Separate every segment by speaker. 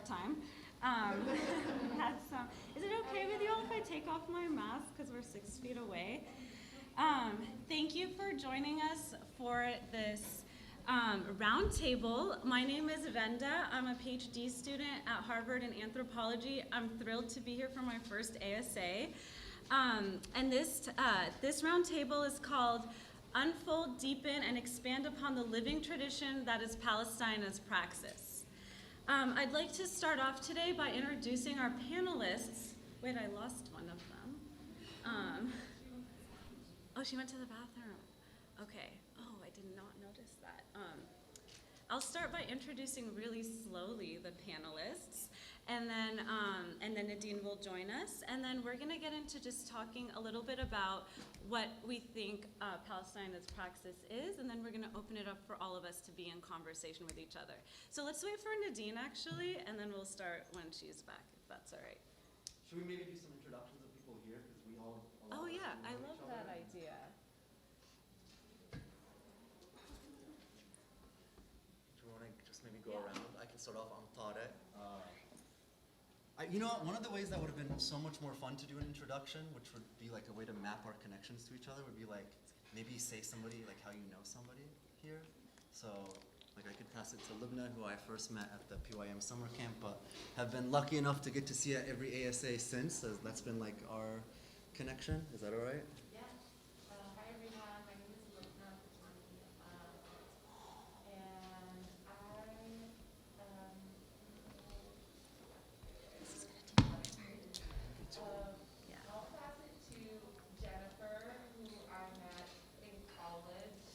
Speaker 1: short time. Is it okay with you all if I take off my mask because we're 6 feet away? Thank you for joining us for this roundtable. My name is Venda. I'm a PhD student at Harvard in anthropology. I'm thrilled to be here for my first ASA. And this roundtable is called Unfold, Deepen, and Expand Upon the Living Tradition that is Palestine as Praxis. I'd like to start off today by introducing our panelists. Wait, I lost one of them. Oh, she went to the bathroom. Okay. Oh, I did not notice that. I'll start by introducing really slowly the panelists, and then Nadine will join us, and then we're going to get into just talking a little bit about what we think Palestine as Praxis is, and then we're going to open it up for all of us to be in conversation with each other. So let's wait for Nadine, actually, and then we'll start when she's back, if that's all right.
Speaker 2: Should we maybe do some introductions of people here, because we all...
Speaker 1: Oh yeah, I love that idea.
Speaker 2: Do you want to just maybe go around? I can start off on Tare. You know what, one of the ways that would have been so much more fun to do an introduction, which would be like a way to map our connections to each other, would be like, maybe say somebody, like how you know somebody here. So, like I could pass it to Libna, who I first met at the PYM summer camp, but have been lucky enough to get to see at every ASA since. That's been like our connection. Is that all right?
Speaker 3: Yeah. Hi everyone, my name is Libna, and I'll pass it to Jennifer, who I met in college,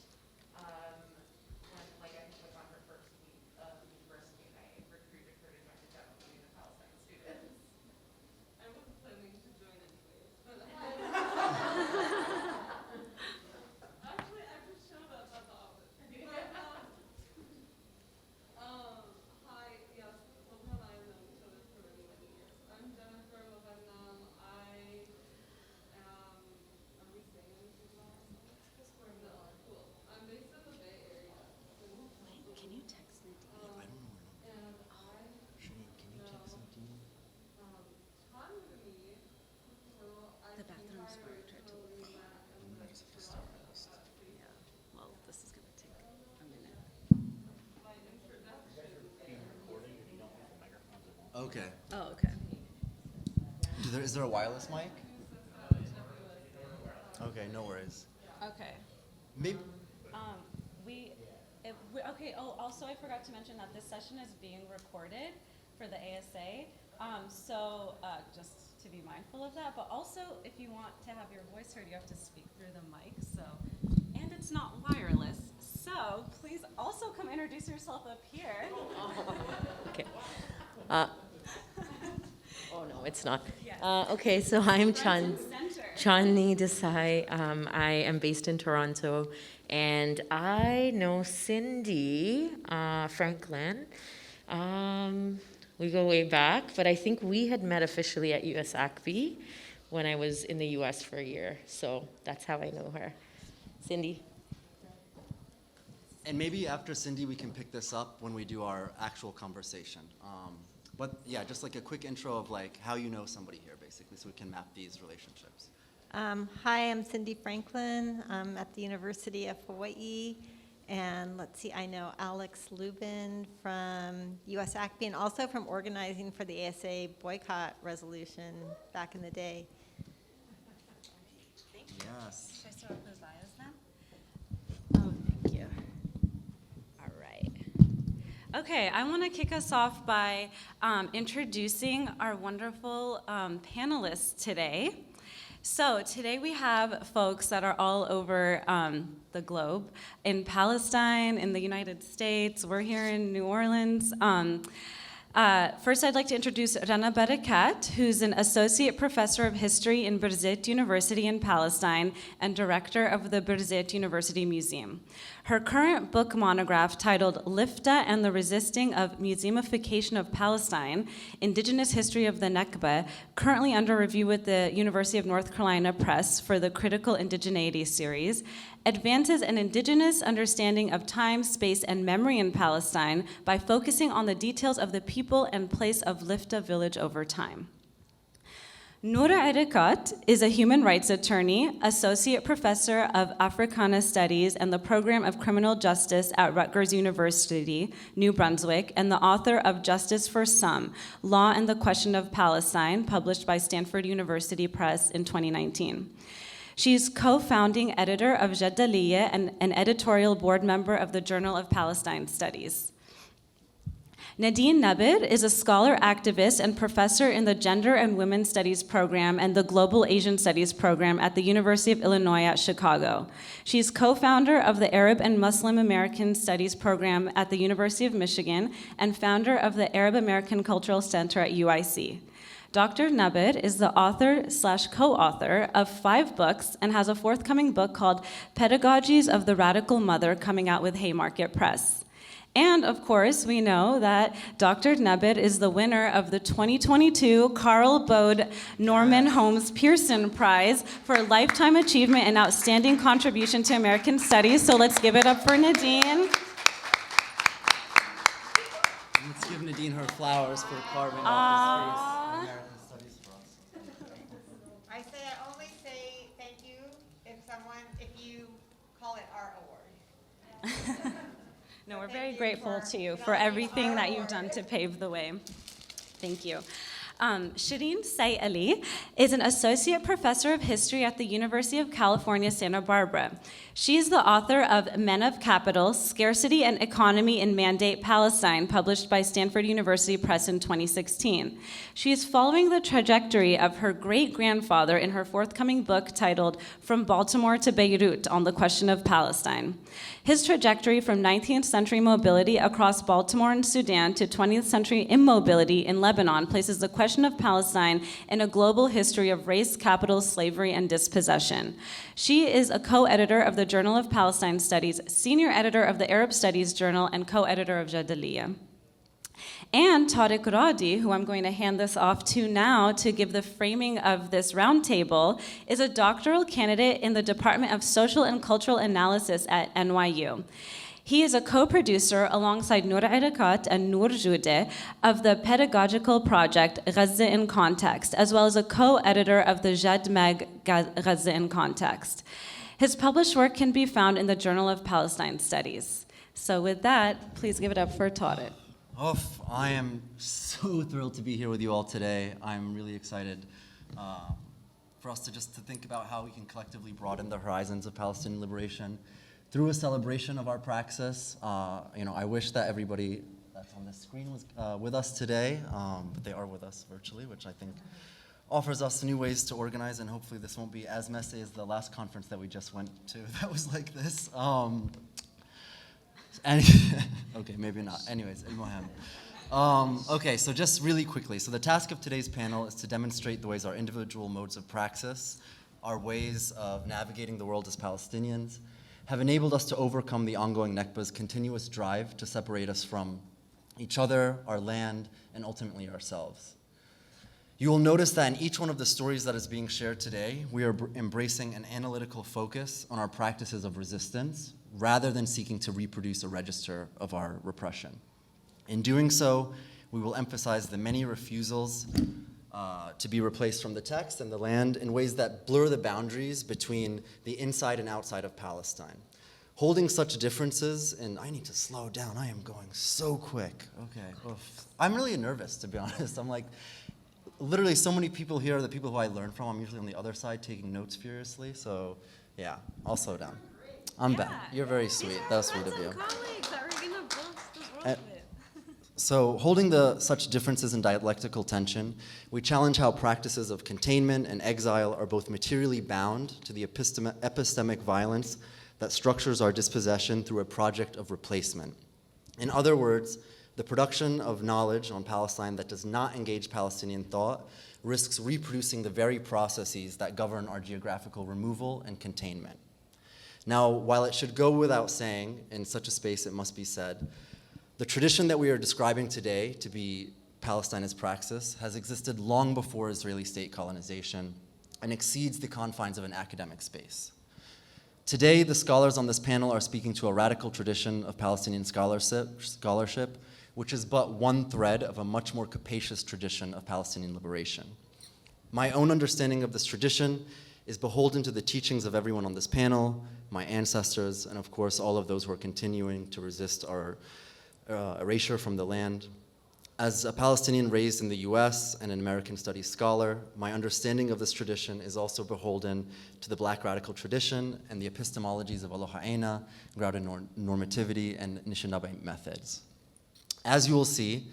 Speaker 3: when, like, I think it was on her first week of university, and I recruited her to join the demo meeting of Palestine students. I wasn't planning to join anyways, but actually, I just showed up at the office. Hi, yes, Lovna and I have known each other for many, many years. I'm Jennifer Lovna. Are we saying anything about ourselves? No, cool. I'm based in the Bay Area.
Speaker 1: Wait, can you text Nadine?
Speaker 2: I don't know.
Speaker 3: And I
Speaker 2: Shane, can you text Nadine?
Speaker 3: Tom with me, so I
Speaker 1: The bathroom's marked right to the
Speaker 3: totally
Speaker 1: left.
Speaker 3: met and
Speaker 2: I just have to start fast.
Speaker 1: Yeah, well, this is going to take a minute.
Speaker 3: my introduction.
Speaker 2: Okay.
Speaker 1: Oh, okay.
Speaker 2: Is there a wireless mic? Okay, no worries.
Speaker 1: Okay.
Speaker 2: Maybe.
Speaker 1: Okay, oh, also I forgot to mention that this session is being recorded for the ASA. So just to be mindful of that, but also if you want to have your voice heard, you have to speak through the mic, so, and it's not wireless. So please also come introduce yourself up here.
Speaker 4: Okay. Oh no, it's not.
Speaker 1: Yes.
Speaker 4: Okay, so I'm
Speaker 1: Front and center.
Speaker 4: Chandni Desai. I am based in Toronto, and I know Cindy Franklin. We go way back, but I think we had met officially at USACB when I was in the US for a year. So that's how I know her. Cindy.
Speaker 2: And maybe after Cindy, we can pick this up when we do our actual conversation. But yeah, just like a quick intro of like how you know somebody here, basically, so we can map these relationships.
Speaker 5: Hi, I'm Cindy Franklin. I'm at the University of Hawaii. And let's see, I know Alex Lubin from USACB and also from organizing for the ASA boycott resolution back in the day.
Speaker 1: Thank you.
Speaker 2: Yes.
Speaker 1: Should I start with those bios now?
Speaker 5: Oh, thank you.
Speaker 1: All right. Okay, I want to kick us off by introducing our wonderful panelists today. So today we have folks that are all over the globe, in Palestine, in the United States. We're here in New Orleans. First, I'd like to introduce Rana Barakat, who's an associate professor of history in Birzeit University in Palestine and director of the Birzeit University Museum. Her current book monograph, titled Lifta and the Resisting of Museumification of Palestine, Indigenous History of the Nakba, currently under review with the University of North Carolina Press for the Critical Indigeneity series, advances an indigenous understanding of time, space, and memory in Palestine by focusing on the details of the people people and place of Lifta village over time. Noura Erekat is a human rights attorney, associate professor of Africana Studies and the Program of Criminal Justice at Rutgers University, New Brunswick, and the author of Justice for Some, Law and the Question of Palestine, published by Stanford University Press in 2019. She's co-founding editor of Jadaliyya and an editorial board member of the Journal of Palestine Studies. Nadine Nabid is a scholar activist and professor in the Gender and Women's Studies program and the Global Asian Studies program at the University of Illinois at Chicago. She's co-founder of the Arab and Muslim American Studies program at the University of Michigan and founder of the Arab American Cultural Center at UIC. Dr. Nabid is the author/co-author of 5 books and has a forthcoming book called Pedagogies of the Radical Mother coming out with Haymarket Press. And of course, we know that Dr. Nabid is the winner of the 2022 Carl Bode Norman Holmes Pearson Prize for Lifetime Achievement and Outstanding Contribution to American Studies. So let's give it up for Nadine.
Speaker 2: Let's give Nadine her flowers for carving out this space in American Studies for us.
Speaker 5: I only say thank you if you call it our award.
Speaker 1: No, we're very grateful to you for everything that you've done to pave the way. Thank you. Shireen Sayyali is an associate professor of history at the University of California, Santa Barbara. She is the author of Men of Capital, Scarcity and Economy in Mandate Palestine, published by Stanford University Press in 2016. She is following the trajectory of her great-grandfather in her forthcoming book titled From Baltimore to Beirut on the Question of Palestine. His trajectory from 19th century mobility across Baltimore and Sudan to 20th century immobility in Lebanon places the question of Palestine in a global history of race, capital, slavery, and dispossession. She is a co-editor of the Journal of Palestine Studies, senior editor of the Arab Studies Journal, and co-editor of Jadaliyya. And Tariq Radi, who I'm going to hand this off to now to give the framing of this roundtable, is a doctoral candidate in the Department of Social and Cultural Analysis at NYU. He is a co-producer alongside Noura Erekat and Noor Joudeh of the pedagogical project Gaza in Context, as well as a co-editor of the Jad Mag Gaza in Context. His published work can be found in the Journal of Palestine Studies. So with that, please give it up for Tariq.
Speaker 2: I am so thrilled to be here with you all today. I'm really excited for us to think about how we can collectively broaden the horizons of Palestinian liberation through a celebration of our praxis. I wish that everybody that's on this screen was with us today, but they are with us virtually, which I think offers us new ways to organize, and hopefully this won't be as messy as the last conference that we just went to that was like this. Okay, maybe not. Anyways, okay, so just really quickly. So the task of today's panel is to demonstrate the ways our individual modes of praxis, our ways of navigating the world as Palestinians, have enabled us to overcome the ongoing Nakba's continuous drive to separate us from each other, our land, and ultimately ourselves. You will notice that in each one of the stories that is being shared today, we are embracing an analytical focus on our practices of resistance, rather than seeking to reproduce a register of our repression. In doing so, we will emphasize the many refusals to be replaced from the text and the land in ways that blur the boundaries between the inside and outside of Palestine. Holding such differences, and I need to slow down, I am going so quick. Okay, I'm really nervous, to be honest. I'm like, literally so many people here are the people who I learn from. I'm usually on the other side taking notes furiously, so yeah, I'll slow down. I'm back. You're very sweet. That was sweet of you.
Speaker 1: Colleagues that we're gonna build this world with.
Speaker 2: So holding such differences in dialectical tension, we challenge how practices of containment and exile are both materially bound to the epistemic violence that structures our dispossession through a project of replacement. In other words, the production of knowledge on Palestine that does not engage Palestinian thought risks reproducing the very processes that govern our geographical removal and containment. Now, while it should go without saying, in such a space it must be said, the tradition that we are describing today to be Palestine as Praxis has existed long before Israeli state colonization and exceeds the confines of an academic space. Today, the scholars on this panel are speaking to a radical tradition of Palestinian scholarship which is but one thread of a much more capacious tradition of Palestinian liberation. My own understanding of this tradition is beholden to the teachings of everyone on this panel, my ancestors, and of course all of those who are continuing to resist our erasure from the land. As a Palestinian raised in the US and an American studies scholar, my understanding of this tradition is also beholden to the Black radical tradition and the epistemologies of Aloha Aina, grounded in normativity, and Anishinaabe methods. As you will see,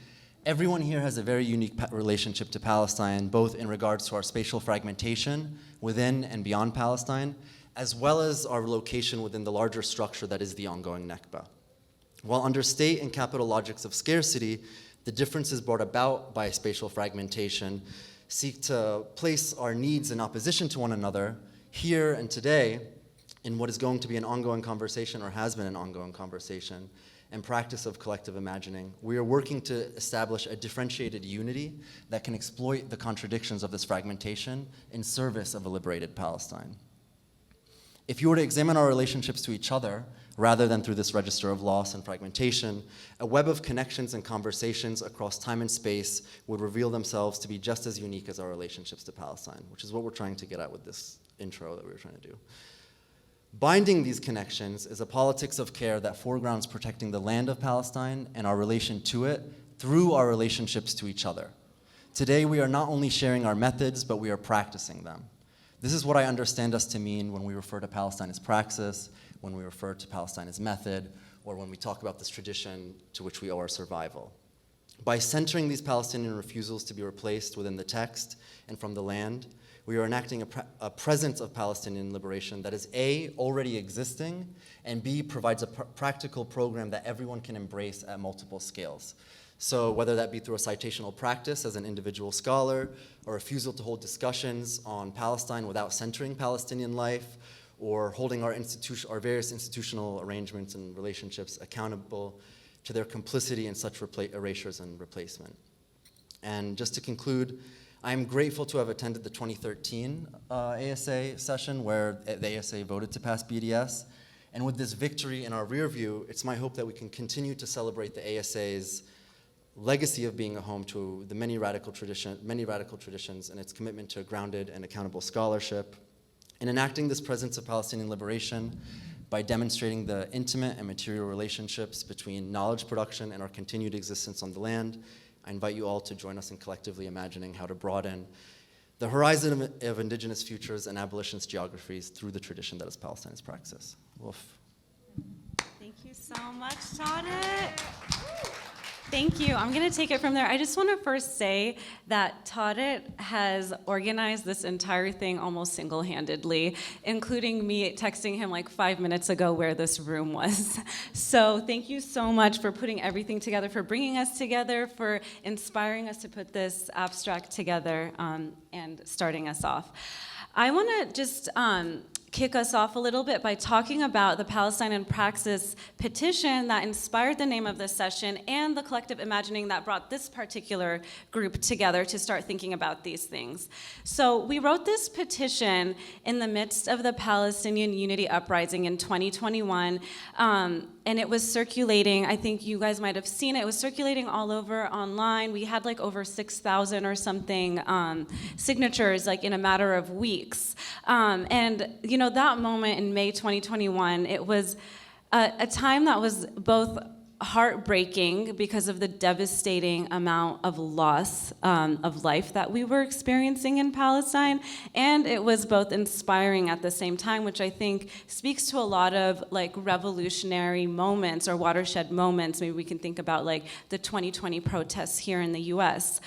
Speaker 2: everyone here has a very unique relationship to Palestine, both in regards to our spatial fragmentation within and beyond Palestine, as well as our location within the larger structure that is the ongoing Nakba. While under state and capital logics of scarcity, the differences brought about by spatial fragmentation seek to place our needs in opposition to one another here and today in what is going to be an ongoing conversation, or has been an ongoing conversation, and practice of collective imagining. We are working to establish a differentiated unity that can exploit the contradictions of this fragmentation in service of a liberated Palestine. If you were to examine our relationships to each other, rather than through this register of loss and fragmentation, a web of connections and conversations across time and space would reveal themselves to be just as unique as our relationships to Palestine, which is what we're trying to get at with this intro that we were trying to do. Binding these connections is a politics of care that foregrounds protecting the land of Palestine and our relation to it through our relationships to each other. Today, we are not only sharing our methods, but we are practicing them. This is what I understand us to mean when we refer to Palestine as praxis, when we refer to Palestine as method, or when we talk about this tradition to which we owe our survival. By centering these Palestinian refusals to be replaced within the text and from the land, we are enacting a presence of Palestinian liberation that is A, already existing, and B, provides a practical program that everyone can embrace at multiple scales. So whether that be through a citational practice as an individual scholar, or refusal to hold discussions on Palestine without centering Palestinian life, or holding our various institutional arrangements and relationships accountable to their complicity in such erasures and replacement. And just to conclude, I am grateful to have attended the 2013 ASA session where the ASA voted to pass BDS. And with this victory in our rear view, it's my hope that we can continue to celebrate the ASA's legacy of being a home to the many radical traditions and its commitment to grounded and accountable scholarship. In enacting this presence of Palestinian liberation, by demonstrating the intimate and material relationships between knowledge production and our continued existence on the land, I invite you all to join us in collectively imagining how to broaden the horizon of indigenous futures and abolitionist geographies through the tradition that is Palestinian praxis. Woof.
Speaker 1: Thank you so much, Tariq. Thank you. I'm going to take it from there. I just want to first say that Tariq has organized this entire thing almost single-handedly, including me texting him like 5 minutes ago where this room was. So thank you so much for putting everything together, for bringing us together, for inspiring us to put this abstract together and starting us off. I want to just kick us off a little bit by talking about the Palestine and Praxis petition that inspired the name of this session and the collective imagining that brought this particular group together to start thinking about these things. So we wrote this petition in the midst of the Palestinian Unity Uprising in 2021, and it was circulating. I think you guys might have seen it. It was circulating all over online. We had like over 6,000 or something signatures like in a matter of weeks. And you know, that moment in May 2021, it was a time that was both heartbreaking because of the devastating amount of loss of life that we were experiencing in Palestine, and it was both inspiring at the same time, which I think speaks to a lot of like revolutionary moments or watershed moments. Maybe we can think about like the 2020 protests here in the US.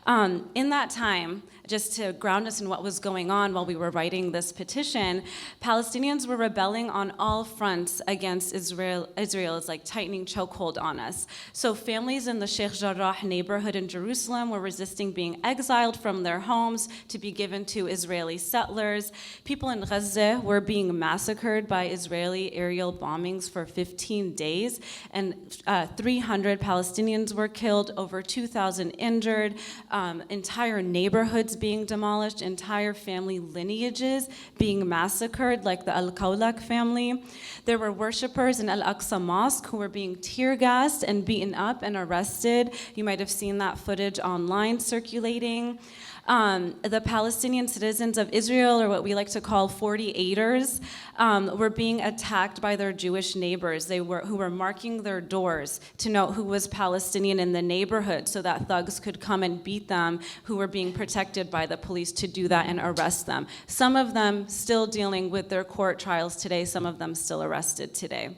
Speaker 1: In that time, just to ground us in what was going on while we were writing this petition, Palestinians were rebelling on all fronts against Israel's like tightening chokehold on us. So families in the Sheikh Jarrah neighborhood in Jerusalem were resisting being exiled from their homes to be given to Israeli settlers. People in Gaza were being massacred by Israeli aerial bombings for 15 days, and 300 Palestinians were killed, over 2,000 injured, entire neighborhoods neighborhoods being demolished, entire family lineages being massacred, like the Al-Qawlaq family. There were worshipers in Al-Aqsa Mosque who were being tear gassed and beaten up and arrested. You might have seen that footage online circulating. The Palestinian citizens of Israel, or what we like to call 48ers, were being attacked by their Jewish neighbors who were marking their doors to note who was Palestinian in the neighborhood so that thugs could come and beat them, who were being protected by the police to do that and arrest them. Some of them still dealing with their court trials today, some of them still arrested today.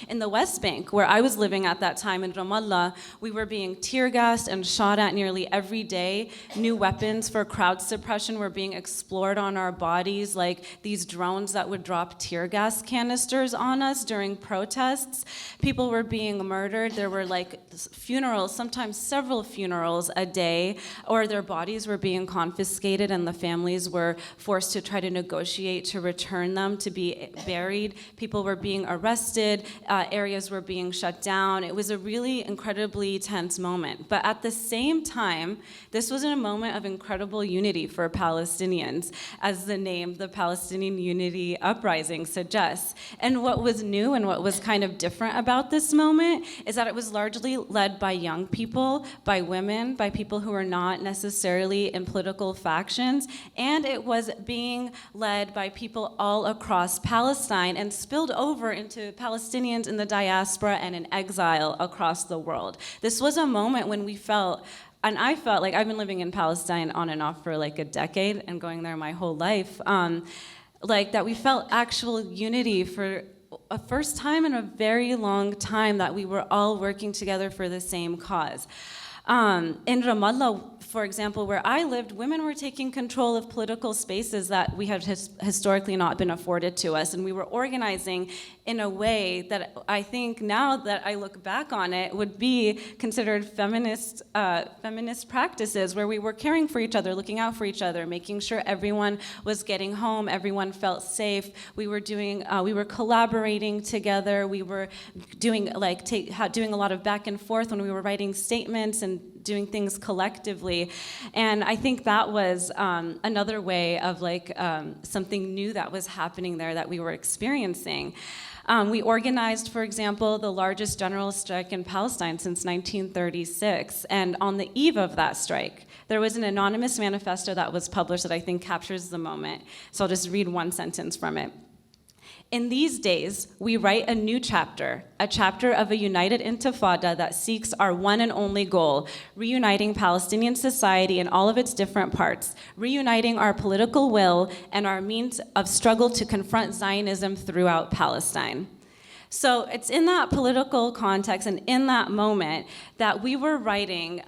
Speaker 1: In the West Bank, where I was living at that time in Ramallah, we were being tear gassed and shot at nearly every day. New weapons for crowd suppression were being explored on our bodies, like these drones that would drop tear gas canisters on us during protests. People were being murdered. There were like funerals, sometimes several funerals a day, or their bodies were being confiscated and the families were forced to try to negotiate to return them to be buried. People were being arrested. Areas were being shut down. It was a really incredibly tense moment. But at the same time, this was a moment of incredible unity for Palestinians, as the name, the Palestinian Unity Uprising, suggests. And what was new and what was kind of different about this moment is that it was largely led by young people, by women, by people who were not necessarily in political factions, and it was being led by people all across Palestine and spilled over into Palestinians in the diaspora and in exile across the world. This was a moment when we felt, and I felt like I've been living in Palestine on and off for like a decade and going there my whole life, like that we felt actual unity for a first time in a very long time, that we were all working together for the same cause. In Ramallah, for example, where I lived, women were taking control of political spaces that we had historically not been afforded to us, and we were organizing in a way that I think now that I look back on it would be considered feminist practices, where we were caring for each other, looking out for each other, making sure everyone was getting home, everyone felt safe. We were collaborating together. We were doing doing a lot of back and forth when we were writing statements and doing things collectively. And I think that was another way of something new that was happening there that we were experiencing. We organized, for example, the largest general strike in Palestine since 1936. And on the eve of that strike, there was an anonymous manifesto that was published that I think captures the moment. So I'll just read one sentence from it. In these days, we write a new chapter, a chapter of a united intifada that seeks our one and only goal, reuniting Palestinian society in all of its different parts, reuniting our political will and our means of struggle to confront Zionism throughout Palestine. So it's in that political context and in that moment that we were writing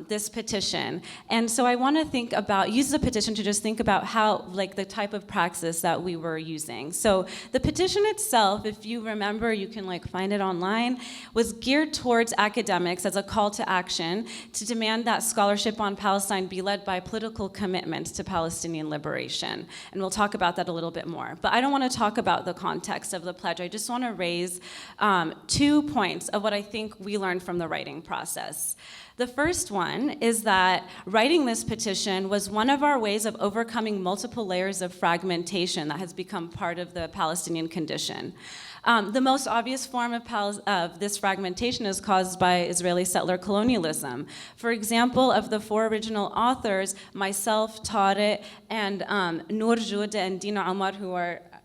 Speaker 1: this petition. And so I want to use the petition to just think about how, the type of praxis that we were using. So the petition itself, if you remember, you can find it online, was geared towards academics as a call to action to demand that scholarship on Palestine be led by political commitments to Palestinian liberation. And we'll talk about that a little bit more. But I don't want to talk about the context of the pledge. I just want to raise 2 points of what I think we learned from the writing process. The first one is that writing this petition was one of our ways of overcoming multiple layers of fragmentation that has become part of the Palestinian condition. The most obvious form of this fragmentation is caused by Israeli settler colonialism. For example, of the 4 original authors, myself, Tariq, and Noor Jude and Dina Amar, who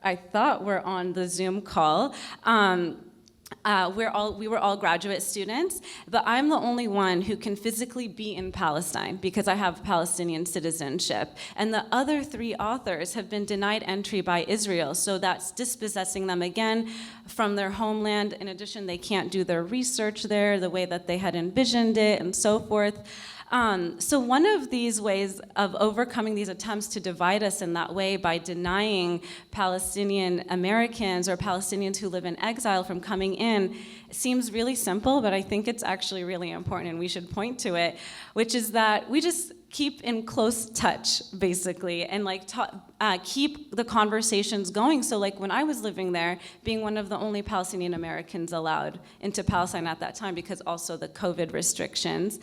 Speaker 1: I thought were on the Zoom call. We were all graduate students, but I'm the only one who can physically be in Palestine because I have Palestinian citizenship. And the other 3 authors have been denied entry by Israel, so that's dispossessing them again from their homeland. In addition, they can't do their research there the way that they had envisioned it, and so forth. So one of these ways of overcoming these attempts to divide us in that way by denying Palestinian Americans or Palestinians who live in exile from coming in seems really simple, but I think it's actually really important and we should point to it, which is that we just keep in close touch, basically, and like keep the conversations going. So like when I was living there, being one of the only Palestinian Americans allowed into Palestine at that time because also the COVID restrictions,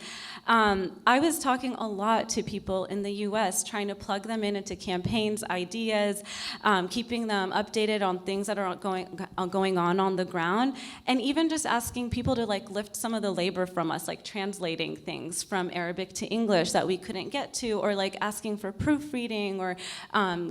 Speaker 1: I was talking a lot to people in the US, trying to plug them into campaigns, ideas, keeping them updated on things that are going on the ground, and even just asking people to like lift some of the labor from us, like translating things from Arabic to English that we couldn't get to, or like asking for proofreading or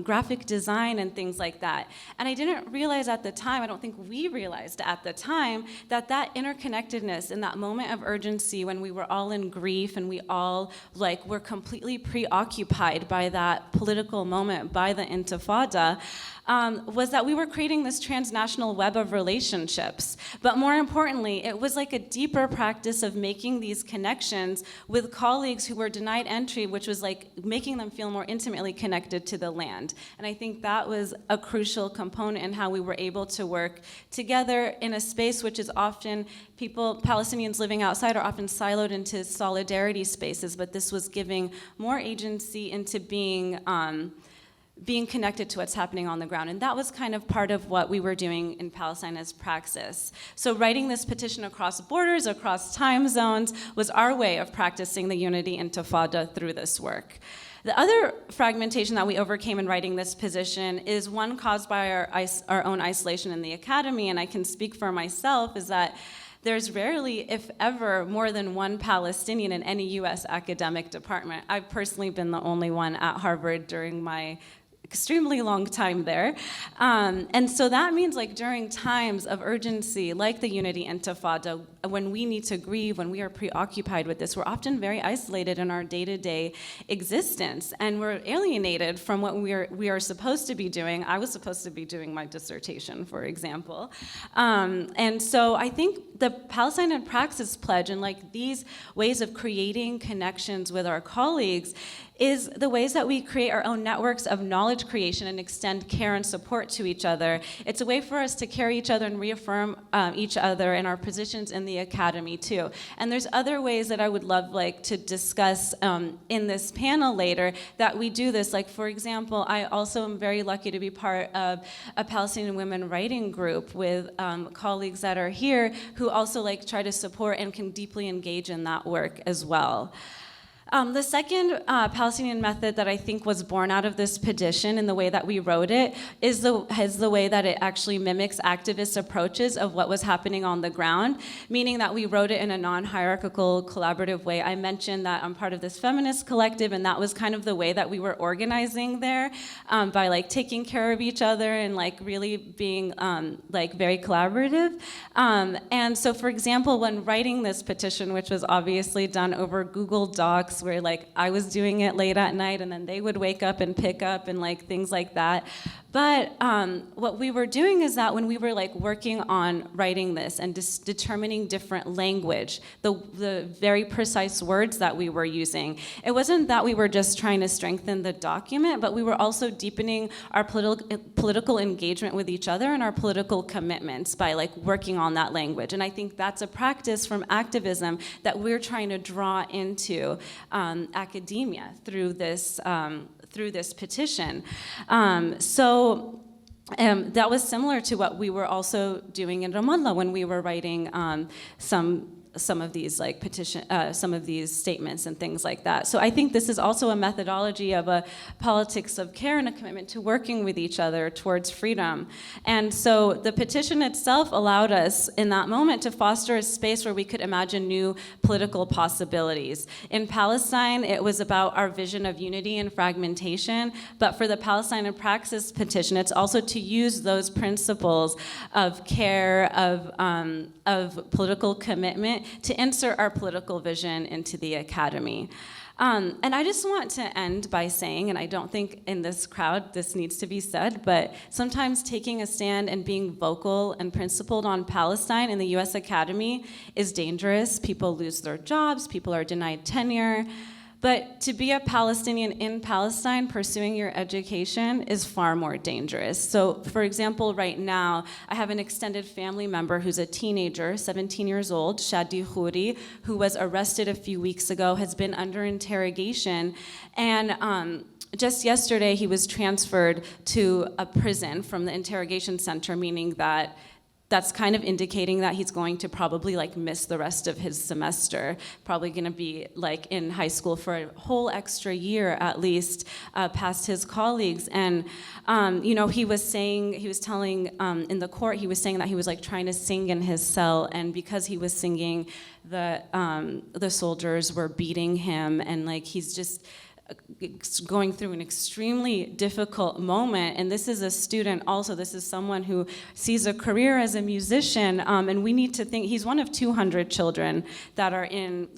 Speaker 1: graphic design and things like that. And I didn't realize at the time, I don't think we realized at the time, that that interconnectedness in that moment of urgency when we were all in grief and we all like were completely preoccupied by that political moment, by the Intifada, was that we were creating this transnational web of relationships. But more importantly, it was like a deeper practice of making these connections with colleagues who were denied entry, which was like making them feel more intimately connected to the land. And I think that was a crucial component in how we were able to work together in a space which is often, Palestinians living outside are often siloed into solidarity spaces, but this was giving more agency into being connected to what's happening on the ground. And that was kind of part of what we were doing in Palestine as Praxis. So writing this petition across borders, across time zones, was our way of practicing the unity intifada through this work. The other fragmentation that we overcame in writing this position is one caused by our own isolation in the academy, and I can speak for myself, is that there's rarely, if ever, more than one Palestinian in any US academic department. I've personally been the only one at Harvard during my extremely long time there. And so that means like during times of urgency, like the Unity Intifada, when we need to grieve, when we are preoccupied with this, we're often very isolated in our day-to-day existence, and we're alienated from what we are supposed to be doing. I was supposed to be doing my dissertation, for example. And so I think the Palestine and Praxis pledge and like these ways of creating connections with our colleagues is the ways that we create our own networks of knowledge creation and extend care and support to each other. It's a way for us to carry each other and reaffirm each other in our positions in the academy too. And there's other ways that I would love like to discuss in this panel later that we do this. Like for example, I also am very lucky to be part of a Palestinian women writing group with colleagues that are here who also like try to support and can deeply engage in that work as well. The second Palestinian method that I think was born out of this petition and the way that we wrote it is the way that it actually mimics activist approaches of what was happening on the ground, meaning that we wrote it in a non-hierarchical, collaborative way. I mentioned that I'm part of this feminist collective, and that was kind of the way that we were organizing there, by like taking care of each other and like really being like very collaborative. And so, for example, when writing this petition, which was obviously done over Google Docs, where like I was doing it late at night and then they would wake up and pick up and like things like that. But what we were doing is that when we were like working on writing this and determining different language, the very precise words that we were using, it wasn't that we were just trying to strengthen the document, but we were also deepening our political engagement with each other and our political commitments by like working on that language. And I think that's a practice from activism that we're trying to draw into academia through this petition. So that was similar to what we were also doing in Ramallah when we were writing some of these like some of these statements and things like that. So I think this is also a methodology of a politics of care and a commitment to working with each other towards freedom. And so the petition itself allowed us in that moment to foster a space where we could imagine new political possibilities. In Palestine, it was about our vision of unity and fragmentation, but for the Palestine and Praxis petition, it's also to use those principles of care, of political commitment to insert our political vision into the academy. And I just want to end by saying, and I don't think in this crowd this needs to be said, but sometimes taking a stand and being vocal and principled on Palestine in the US Academy is dangerous. People lose their jobs, people are denied tenure. But to be a Palestinian in Palestine pursuing your education is far more dangerous. So, for example, right now, I have an extended family member who's a teenager, 17 years old, Shadi Khouri, who was arrested a few weeks ago, has been under interrogation, and just yesterday he was transferred to a prison from the interrogation center, meaning that that's kind of indicating that he's going to probably like miss the rest of his semester, probably gonna be like in high school for a whole extra year at least, past his colleagues. And you know, he was telling in the court, he was saying that he was like trying to sing in his cell, and because he was singing, the soldiers were beating him, and like he's just going through an extremely difficult moment. And this is a student also, this is someone who sees a career as a musician, and we need to think, he's one of 200 children that are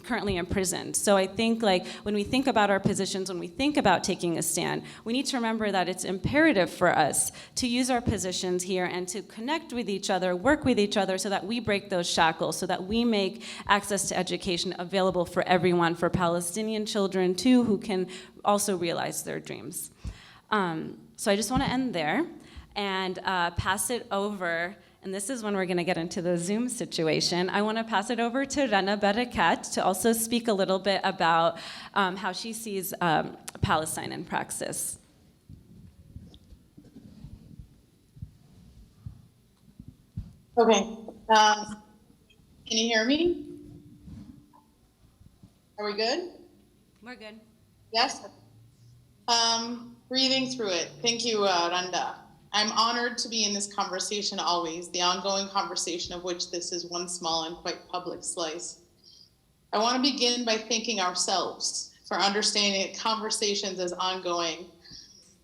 Speaker 1: currently imprisoned. So I think like when we think about our positions, when we think about taking a stand, we need to remember that it's imperative for us to use our positions here and to connect with each other, work with each other, so that we break those shackles, so that we make access to education available for everyone, for Palestinian children too, who can also realize their dreams. So I just want to end there and pass it over, and this is when we're going to get into the Zoom situation. I want to pass it over to Rana Barakat to also speak a little bit about how she sees Palestine and Praxis.
Speaker 6: Okay, can you hear me? Are we good?
Speaker 1: We're good.
Speaker 6: Yes? Breathing through it. Thank you, Randa. I'm honored to be in this conversation always, the ongoing conversation of which this is one small and quite public slice. I want to begin by thanking ourselves for understanding that conversations as ongoing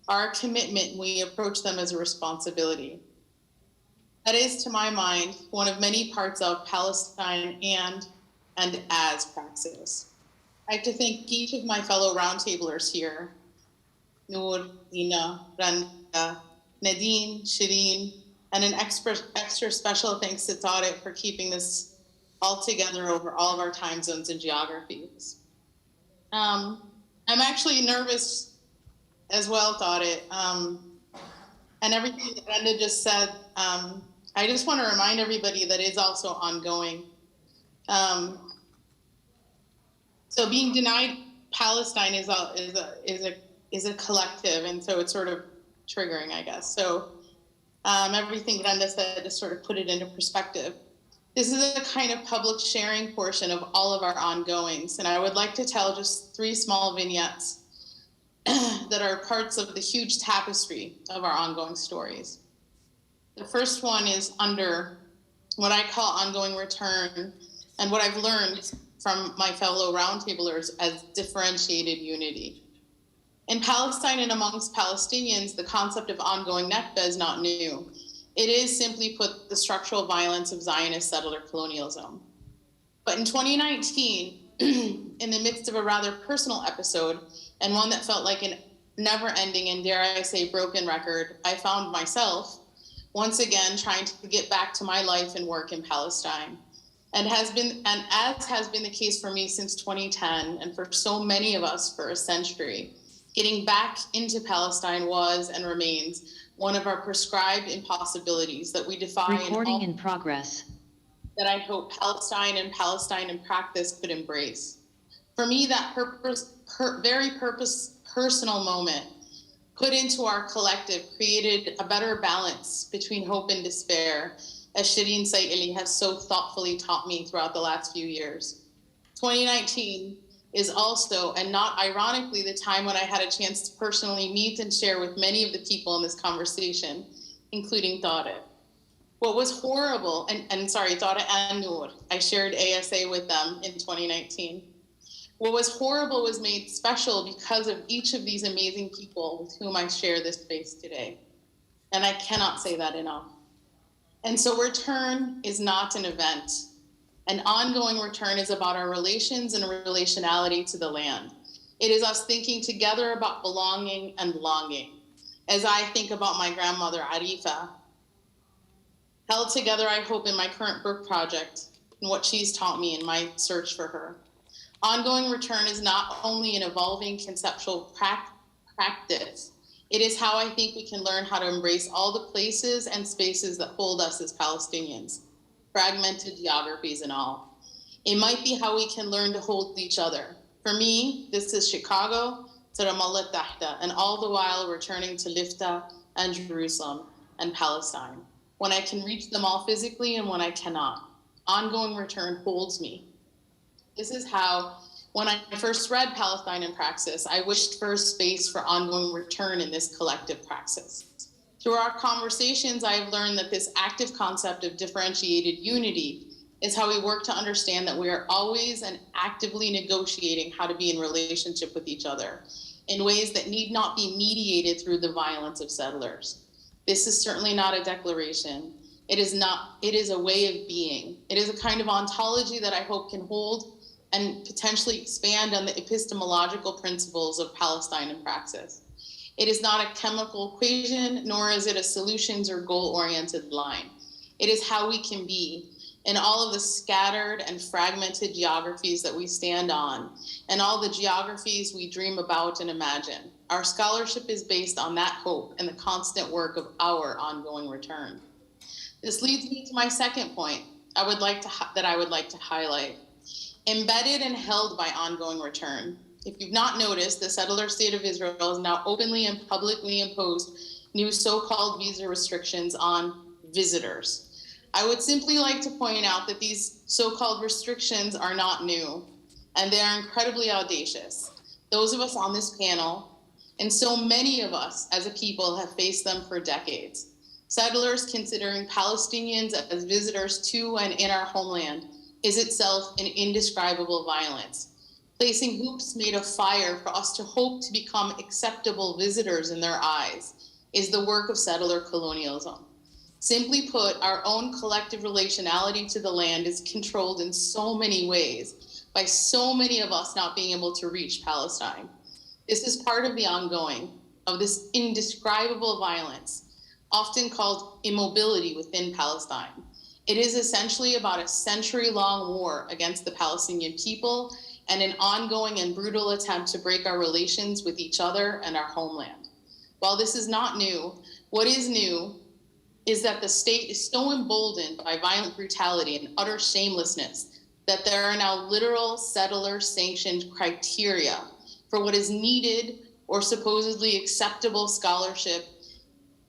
Speaker 6: are a commitment when we approach them as a responsibility. That is, to my mind, one of many parts of Palestine and as Praxis. I have to thank each of my fellow roundtablers here, Noor, Ina, Randa, Nadine, Shireen, and an extra special thanks to Tariq for keeping this all together over all of our time zones and geographies. I'm actually nervous as well, Tariq, and everything that Randa just said, I just want to remind everybody that it's also ongoing. So being denied Palestine is a collective, and so it's sort of triggering, I guess. So everything Randa said to sort of put it into perspective. This is a kind of public sharing portion of all of our ongoings, and I would like to tell just 3 small vignettes that are parts of the huge tapestry of our ongoing stories. The first one is under what I call ongoing return, and what I've learned from my fellow roundtablers as differentiated unity. In Palestine and amongst Palestinians, the concept of ongoing Nakba is not new. It is, simply put, the structural violence of Zionist settler colonialism. But in 2019, in the midst of a rather personal episode, and one that felt like a never-ending and, dare I say, broken record, I found myself once again trying to get back to my life and work in Palestine. And as has been the case for me since 2010, and for so many of us for a century, getting back into Palestine was and remains one of our prescribed impossibilities that we defy.
Speaker 7: Recording in progress.
Speaker 6: That I hope Palestine and Praxis could embrace. For me, that very personal moment put into our collective created a better balance between hope and despair, as Shireen Sayyili has so thoughtfully taught me throughout the last few years. 2019 is also, and not ironically, the time when I had a chance to personally meet and share with many of the people in this conversation, including Tariq. What was horrible, and sorry, Tariq and Noor, I shared ASA with them in 2019. What was horrible was made special because of each of these amazing people with whom I share this space today. And I cannot say that enough. And so return is not an event. An ongoing return is about our relations and relationality to the land. It is us thinking together about belonging and longing. As I think about my grandmother, Arifa, held together, I hope, in my current book project and what she's taught me in my search for her. Ongoing return is not only an evolving conceptual practice, it is how I think we can learn how to embrace all the places and spaces that hold us as Palestinians, fragmented geographies and all. It might be how we can learn to hold each other. For me, this is Chicago to Ramallah Tahta, and all the while returning to Lifta and Jerusalem and Palestine, when I can reach them all physically and when I cannot. Ongoing return holds me. This is how, when I first read Palestine and Praxis, I wished for a space for ongoing return in this collective praxis. Through our conversations, I have learned that this active concept of differentiated unity is how we work to understand that we are always and actively negotiating how to be in relationship with each other in ways that need not be mediated through the violence of settlers. This is certainly not a declaration. It is a way of being. It is a kind of ontology that I hope can hold and potentially expand on the epistemological principles of Palestine and Praxis. It is not a chemical equation, nor is it a solutions or goal-oriented line. It is how we can be in all of the scattered and fragmented geographies that we stand on, and all the geographies we dream about and imagine. Our scholarship is based on that hope and the constant work of our ongoing return. This leads me to my second point I would like to highlight. Embedded and held by ongoing return. If you've not noticed, the settler state of Israel has now openly and publicly imposed new so-called visa restrictions on visitors. I would simply like to point out that these so-called restrictions are not new, and they are incredibly audacious. Those of us on this panel, and so many of us as a people, have faced them for decades. Settlers considering Palestinians as visitors to and in our homeland is itself an indescribable violence. Placing hoops made of fire for us to hope to become acceptable visitors in their eyes is the work of settler colonialism. Simply put, our own collective relationality to the land is controlled in so many ways by so many of us not being able to reach Palestine. This is part of the ongoing of this indescribable violence, often called immobility within Palestine. It is essentially about a century-long war against the Palestinian people and an ongoing and brutal attempt to break our relations with each other and our homeland. While this is not new, what is new is that the state is so emboldened by violent brutality and utter shamelessness that there are now literal settler-sanctioned criteria for what is needed or supposedly acceptable scholarship,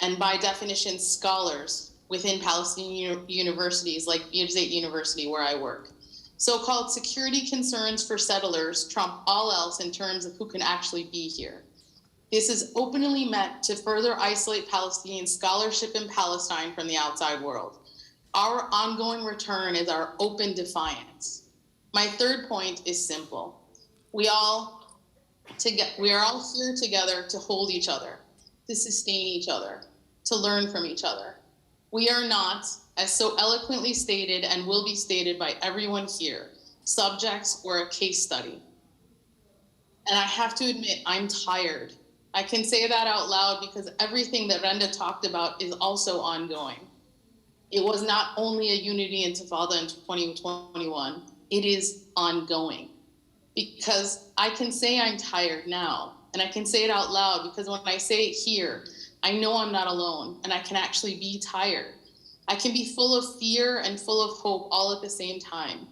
Speaker 6: and by definition, scholars within Palestinian universities like Birzeit University, where I work. So-called security concerns for settlers trump all else in terms of who can actually be here. This is openly meant to further isolate Palestinian scholarship in Palestine from the outside world. Our ongoing return is our open defiance. My third point is simple. We are all here together to hold each other, to sustain each other, to learn from each other. We are not, as so eloquently stated and will be stated by everyone here, subjects or a case study. And I have to admit, I'm tired. I can say that out loud because everything that Renda talked about is also ongoing. It was not only a unity intifada in 2021, it is ongoing. Because I can say I'm tired now, and I can say it out loud because when I say it here, I know I'm not alone, and I can actually be tired. I can be full of fear and full of hope all at the same time.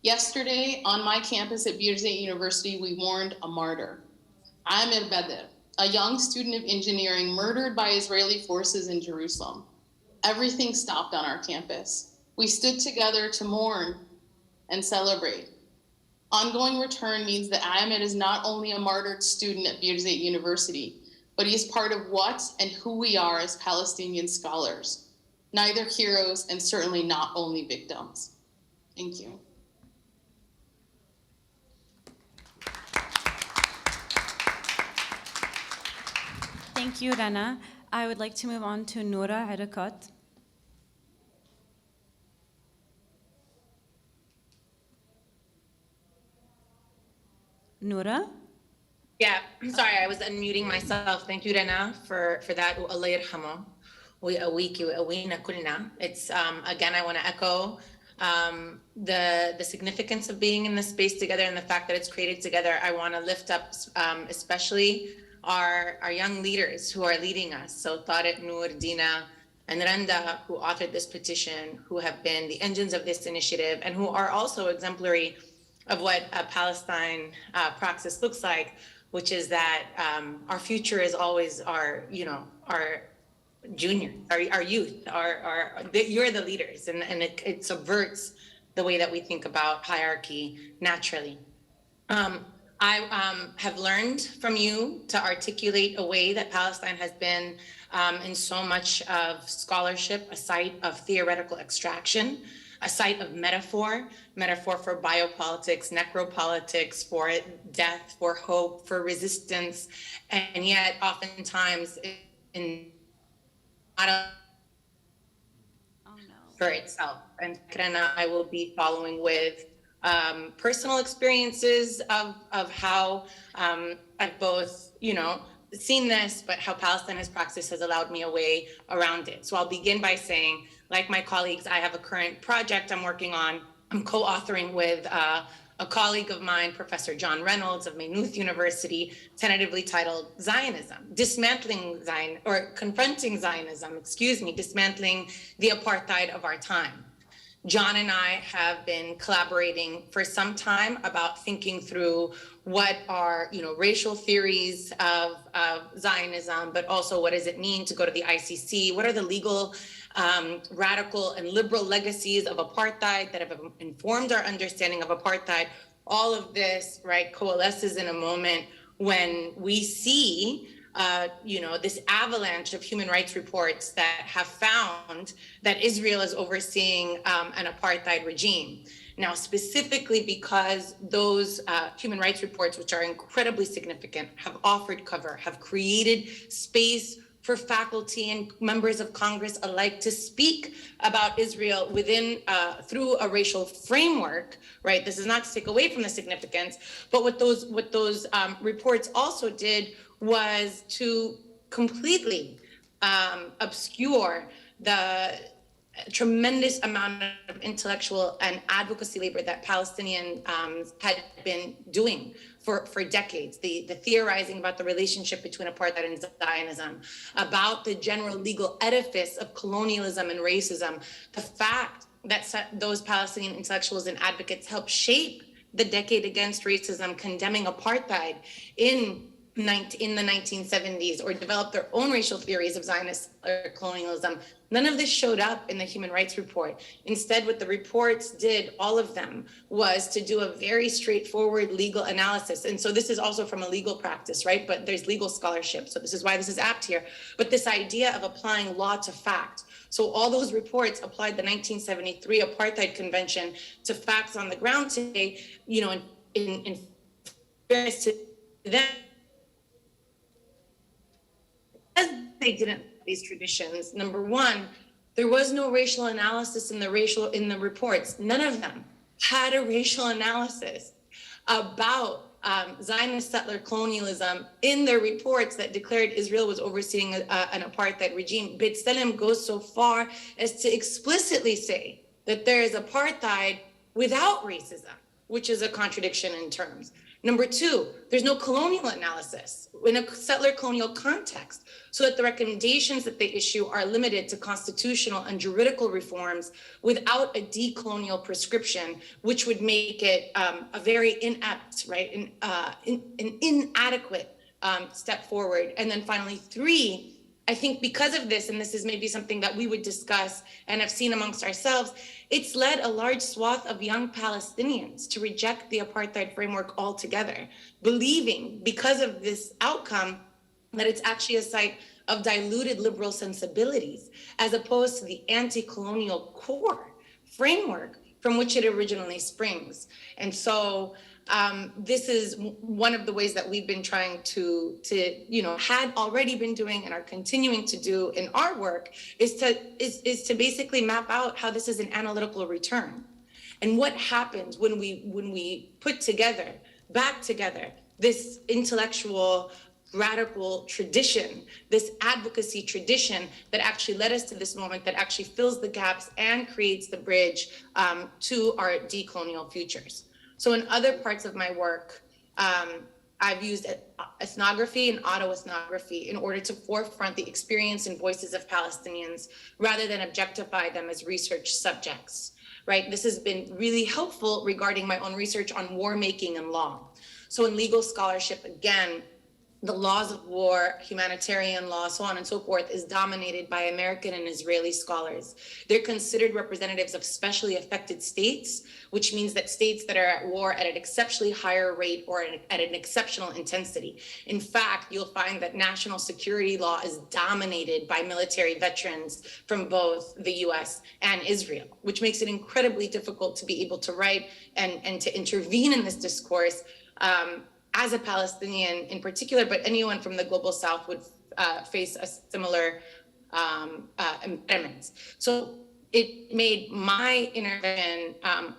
Speaker 6: Yesterday, on my campus at Birzeit University, we mourned a martyr, Amir Bedr, a young student of engineering murdered by Israeli forces in Jerusalem. Everything stopped on our campus. We stood together to mourn and celebrate. Ongoing return means that Amir is not only a martyred student at Birzeit University, but he is part of what and who we are as Palestinian scholars, neither heroes and certainly not only victims. Thank you.
Speaker 1: Thank you, Rana. I would like to move on to Noura Harakat. Noura?
Speaker 7: Yeah, sorry, I was unmuting myself. Thank you, Rana, for that. Allah yarhamu. It's again, I want to echo the significance of being in this space together and the fact that it's created together, I want to lift up especially our young leaders who are leading us. So Tariq, Noor, Dina, and Randa, who authored this petition, who have been the engines of this initiative, and who are also exemplary of what a Palestine praxis looks like, which is that our future is always our junior, our youth, you're the leaders, and it subverts the way that we think about hierarchy naturally. I have learned from you to articulate a way that Palestine has been in so much of scholarship, a site of theoretical extraction, a site of metaphor for biopolitics, necropolitics, for death, for hope, for resistance, and yet oftentimes in for itself. And I will be following with personal experiences of how I've both, seen this, but how Palestinian Praxis has allowed me a way around it. So I'll begin by saying, like my colleagues, I have a current project I'm working on. I'm co-authoring with a colleague of mine, Professor John Reynolds of Maynooth University, tentatively titled Zionism, confronting Zionism, dismantling the apartheid of our time. John and I have been collaborating for some time about thinking through what are, racial theories of Zionism, but also what does it mean to go to the ICC? What are the legal, radical and liberal legacies of apartheid that have informed our understanding of apartheid? All of this, right, coalesces in a moment when we see this avalanche of human rights reports that have found that Israel is overseeing an apartheid regime. Now, specifically because those human rights reports, which are incredibly significant, have offered cover, have created space for faculty and members of Congress alike to speak about Israel within, through a racial framework, right? This is not to take away from the significance, but what those reports also did was to completely obscure the tremendous amount of intellectual and advocacy labor that Palestinians had been doing for decades. The theorizing about the relationship between apartheid and Zionism, about the general legal edifice of colonialism and racism, the fact that those Palestinian intellectuals and advocates helped shape the Decade Against Racism, condemning apartheid in the 1970s, or developed their own racial theories of Zionist colonialism. None of this showed up in the Human Rights Report. Instead, what the reports did, all of them, was to do a very straightforward legal analysis. And so this is also from a legal practice, right? But there's legal scholarship. So this is why this is apt here. But this idea of applying law to fact. So all those reports applied the 1973 Apartheid Convention to facts on the ground today, in fairness to them, as they didn't these traditions. Number one, there was no racial analysis in the reports. None of them had a racial analysis about Zionist settler colonialism in their reports that declared Israel was overseeing an apartheid regime. B'Tselem goes so far as to explicitly say that there is apartheid without racism, which is a contradiction in terms. Number two, there's no colonial analysis in a settler colonial context, so that the recommendations that they issue are limited to constitutional and juridical reforms without a decolonial prescription, which would make it a very inept, right, an inadequate step forward. And then finally, three, I think because of this, and this is maybe something that we would discuss and have seen amongst ourselves, it's led a large swath of young Palestinians to reject the apartheid framework altogether, believing because of this outcome that it's actually a site of diluted liberal sensibilities, as opposed to the anti-colonial core framework from which it originally springs. And so this is one of the ways that we've been trying to had already been doing and are continuing to do in our work is to basically map out how this is an analytical return, and what happens when we put together, back together, this intellectual radical tradition, this advocacy tradition that actually led us to this moment that actually fills the gaps and creates the bridge to our decolonial futures. So in other parts of my work, I've used ethnography and autoethnography in order to forefront the experience and voices of Palestinians rather than objectify them as research subjects, right? This has been really helpful regarding my own research on war making and law. So in legal scholarship, again, the laws of war, humanitarian law, so on and so forth, is dominated by American and Israeli scholars. They're considered representatives of specially affected states, which means that states that are at war at an exceptionally higher rate or at an exceptional intensity. In fact, you'll find that national security law is dominated by military veterans from both the US and Israel, which makes it incredibly difficult to be able to write and to intervene in this discourse as a Palestinian in particular, but anyone from the global South would face a similar impediments. So it made my intervention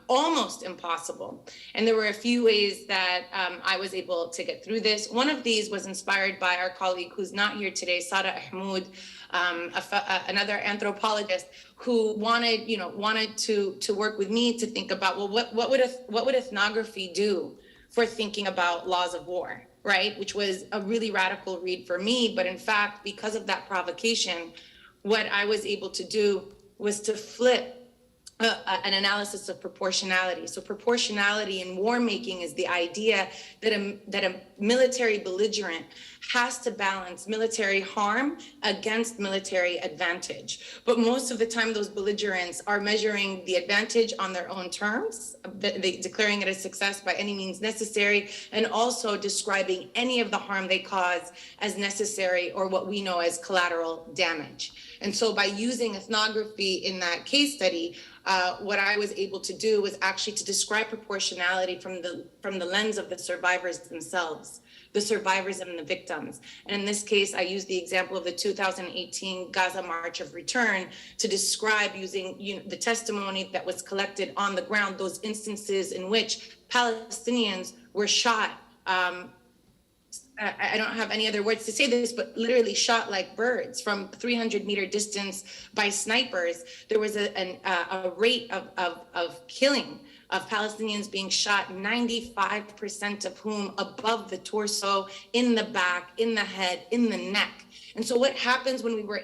Speaker 7: almost impossible. And there were a few ways that I was able to get through this. One of these was inspired by our colleague who's not here today, Sada Ahmoud, another anthropologist who wanted to work with me to think about, well, what would ethnography do for thinking about laws of war, right? Which was a really radical read for me. But in fact, because of that provocation, what I was able to do was to flip an analysis of proportionality. So proportionality in war making is the idea that a military belligerent has to balance military harm against military advantage. But most of the time, those belligerents are measuring the advantage on their own terms, declaring it a success by any means necessary, and also describing any of the harm they cause as necessary or what we know as collateral damage. And so by using ethnography in that case study, what I was able to do was actually to describe proportionality from the lens of the survivors themselves, the survivors and the victims. And in this case, I used the example of the 2018 Gaza March of Return to describe, using the testimony that was collected on the ground, those instances in which Palestinians were shot. I don't have any other words to say this, but literally shot like birds from 300-meter distance by snipers. There was a rate of killing of Palestinians being shot, 95% of whom above the torso, in the back, in the head, in the neck. And so what happens when we were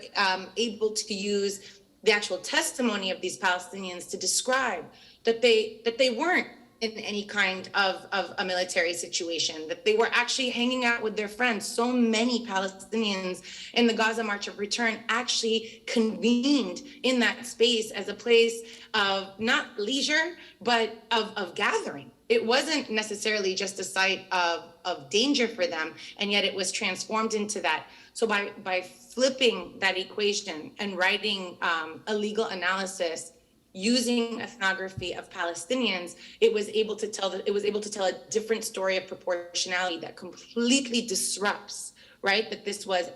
Speaker 7: able to use the actual testimony of these Palestinians to describe that they weren't in any kind of a military situation, that they were actually hanging out with their friends. So many Palestinians in the Gaza March of Return actually convened in that space as a place of not leisure, but of gathering. It wasn't necessarily just a site of danger for them, and yet it was transformed into that. So by flipping that equation and writing a legal analysis using ethnography of Palestinians, it was able to tell a different story of proportionality that completely disrupts, right? That this was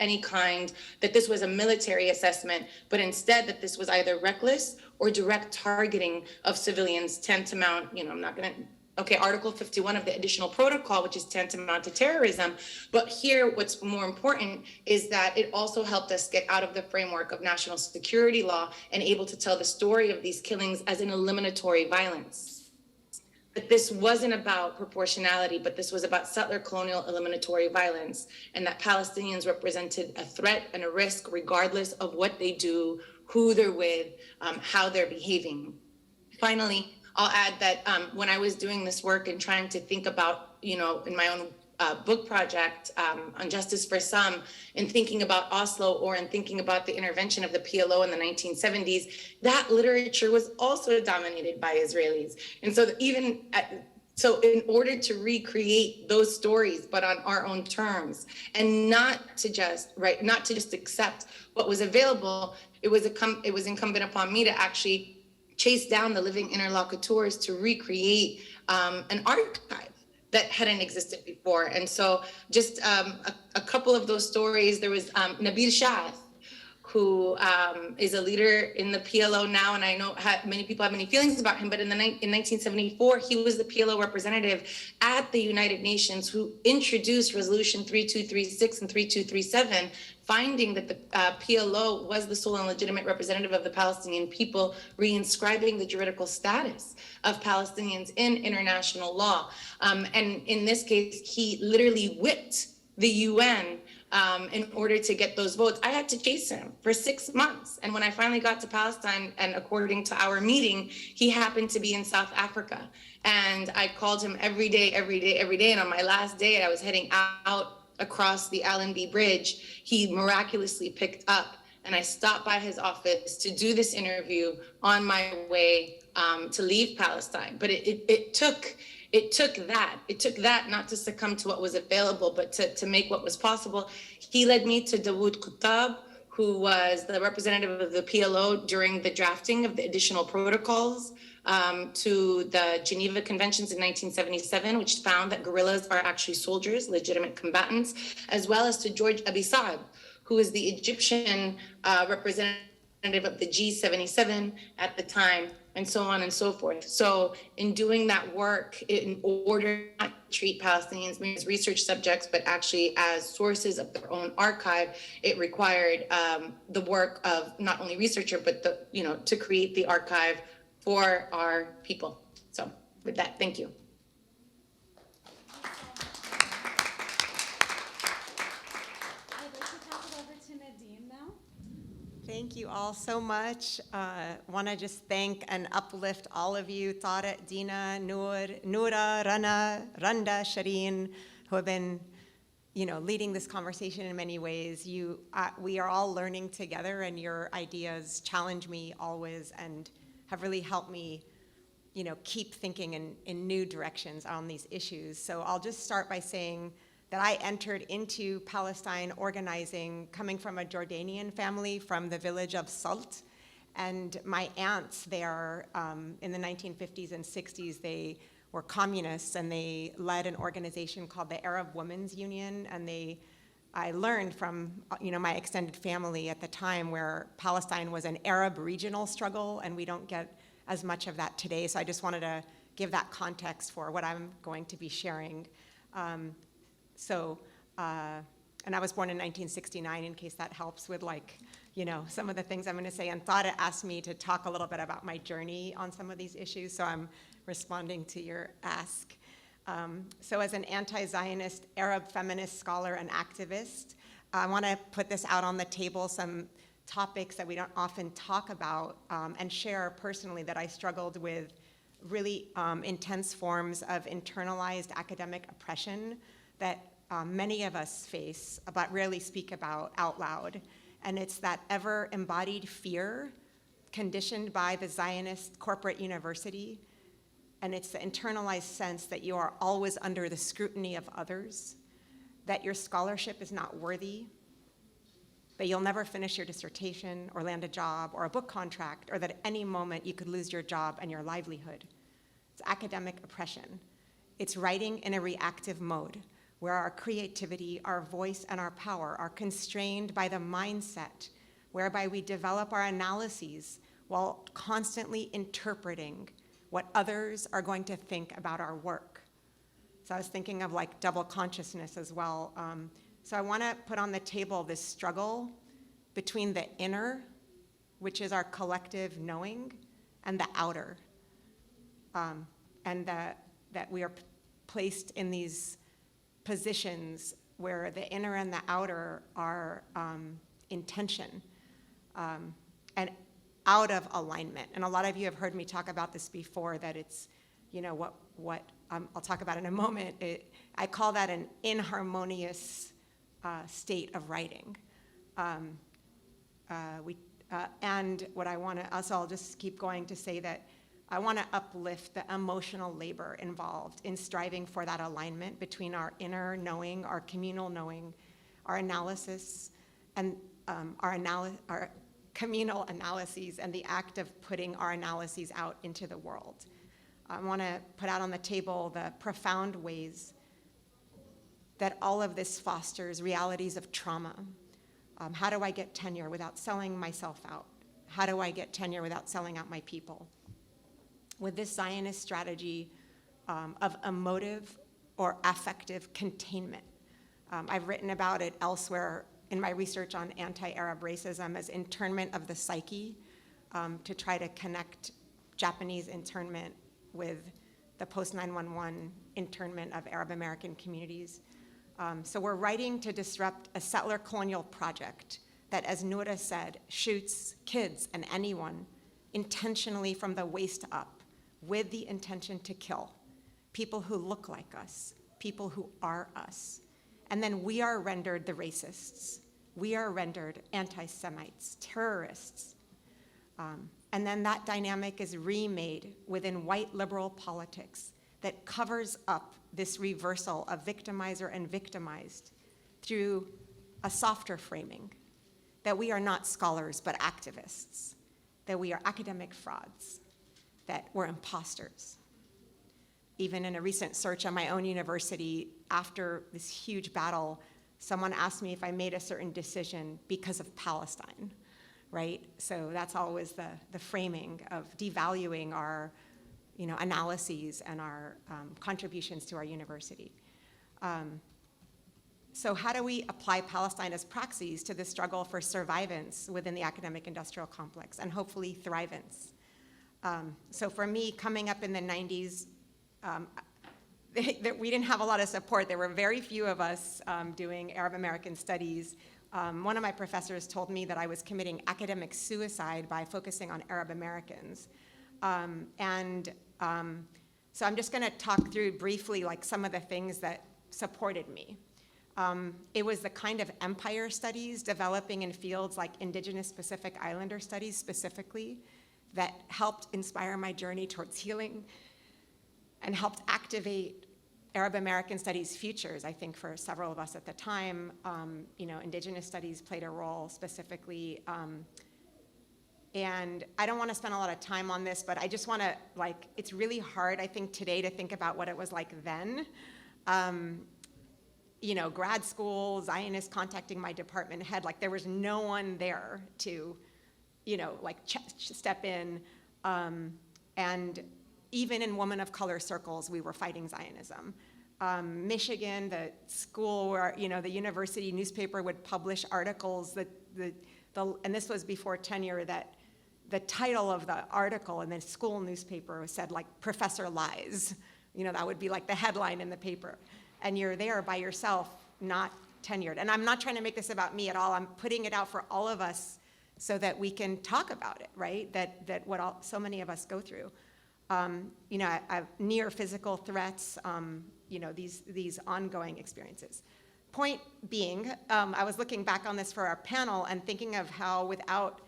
Speaker 7: a military assessment, but instead that this was either reckless or direct targeting of civilians tantamount, Article 51 of the additional protocol, which is tantamount to terrorism. But here, what's more important is that it also helped us get out of the framework of national security law and able to tell the story of these killings as an eliminatory violence. That this wasn't about proportionality, but this was about settler colonial eliminatory violence, and that Palestinians represented a threat and a risk regardless of what they do, who they're with, how they're behaving. Finally, I'll add that when I was doing this work and trying to think about, in my own book project on Justice for Some, in thinking about Oslo or in thinking about the intervention of the PLO in the 1970s, that literature was also dominated by Israelis. And so so in order to recreate those stories, but on our own terms, and not to just accept what was available, it was incumbent upon me to actually chase down the living interlocutors to recreate an archive that hadn't existed before. And so just a couple of those stories, there was Nabil Shaath, who is a leader in the PLO now, and I know many people have many feelings about him, but in 1974, he was the PLO representative at the United Nations who introduced Resolution 3236 and 3237, finding that the PLO was the sole and legitimate representative of the Palestinian people, reinscribing the juridical status of Palestinians in international law. And in this case, he literally whipped the UN in order to get those votes. I had to chase him for 6 months. And when I finally got to Palestine, and according to our meeting, he happened to be in South Africa. And I called him every day. And on my last day, I was heading out across the Allenby Bridge. He miraculously picked up, and I stopped by his office to do this interview on my way to leave Palestine. But it took that not to succumb to what was available, but to make what was possible. He led me to Dawood Quttab, who was the representative of the PLO during the drafting of the additional protocols to the Geneva Conventions in 1977, which found that guerrillas are actually soldiers, legitimate combatants, as well as to George Abissab, who is the Egyptian representative of the G77 at the time, and so on and so forth. So in doing that work, in order not to treat Palestinians as research subjects, but actually as sources of their own archive, it required the work of not only researcher, but to create the archive for our people. So with that, thank you.
Speaker 1: I'd like to pass it over to Nadine now.
Speaker 5: Thank you all so much. Want to just thank and uplift all of you, Tariq, Dina, Noura, Rana, Randa, Shireen, who have been, leading this conversation in many ways. We are all learning together, and your ideas challenge me always and have really helped me, keep thinking in new directions on these issues. So I'll just start by saying that I entered into Palestine organizing coming from a Jordanian family from the village of Salt. And my aunts there in the 1950s and 60s, they were communists, and they led an organization called the Arab Women's Union. And I learned from my extended family at the time where Palestine was an Arab regional struggle, and we don't get as much of that today. So I just wanted to give that context for what I'm going to be sharing. And I was born in 1969, in case that helps with some of the things I'm going to say. And Thada asked me to talk a little bit about my journey on some of these issues, so I'm responding to your ask. So as an anti-Zionist Arab feminist scholar and activist, I want to put this out on the table, some topics that we don't often talk about, and share personally that I struggled with really intense forms of internalized academic oppression that many of us face, but rarely speak about out loud. And it's that ever-embodied fear conditioned by the Zionist corporate university. And it's the internalized sense that you are always under the scrutiny of others, that your scholarship is not worthy, that you'll never finish your dissertation or land a job or a book contract, or that at any moment you could lose your job and your livelihood. It's academic oppression. It's writing in a reactive mode, where our creativity, our voice, and our power are constrained by the mindset whereby we develop our analyses while constantly interpreting what others are going to think about our work. So I was thinking of double consciousness as well. So I want to put on the table this struggle between the inner, which is our collective knowing, and the outer, and that we are placed in these positions where the inner and the outer are in tension and out of alignment. And a lot of you have heard me talk about this before, that it's, what I'll talk about in a moment. I call that an inharmonious state of writing. And what I want to, also I'll just keep going to say that I want to uplift the emotional labor involved in striving for that alignment between our inner knowing, our communal knowing, our analysis, and our communal analyses, and the act of putting our analyses out into the world. I want to put out on the table the profound ways that all of this fosters realities of trauma,
Speaker 8: How do I get tenure without selling myself out? How do I get tenure without selling out my people? With this Zionist strategy of emotive or affective containment. I've written about it elsewhere in my research on anti-Arab racism as internment of the psyche, to try to connect Japanese internment with the post-9/11 internment of Arab American communities. So we're writing to disrupt a settler colonial project that, as Noura said, shoots kids and anyone intentionally from the waist up with the intention to kill people who look like us, people who are us. And then we are rendered the racists. We are rendered anti-Semites, terrorists. And then that dynamic is remade within white liberal politics that covers up this reversal of victimizer and victimized through a softer framing, that we are not scholars but activists, that we are academic frauds, that we're imposters. Even in a recent search on my own university, after this huge battle, someone asked me if I made a certain decision because of Palestine, right? So that's always the framing of devaluing our analyses and our contributions to our university. So how do we apply Palestine as praxis to the struggle for survivance within the academic industrial complex and hopefully thrivance? So for me, coming up in the 90s, we didn't have a lot of support. There were very few of us doing Arab American studies. One of my professors told me that I was committing academic suicide by focusing on Arab Americans. So I'm just going to talk through briefly like some of the things that supported me. It was the kind of empire studies developing in fields like Indigenous Pacific Islander studies specifically that helped inspire my journey towards healing and helped activate Arab American studies futures, I think, for several of us at the time. Indigenous studies played a role specifically. And I don't want to spend a lot of time on this, but I just want to, it's really hard, I think, today to think about what it was like then. Grad school, Zionists contacting my department head, there was no one there to, step in. And even in women of color circles, we were fighting Zionism. Michigan, the school where, the university newspaper would publish articles and this was before tenure, that the title of the article in the school newspaper said Professor Lies. That would be the headline in the paper. And you're there by yourself, not tenured. And I'm not trying to make this about me at all. I'm putting it out for all of us so that we can talk about it, right? That so many of us go through. Near physical threats, these ongoing experiences. Point being, I was looking back on this for our panel and thinking of how without,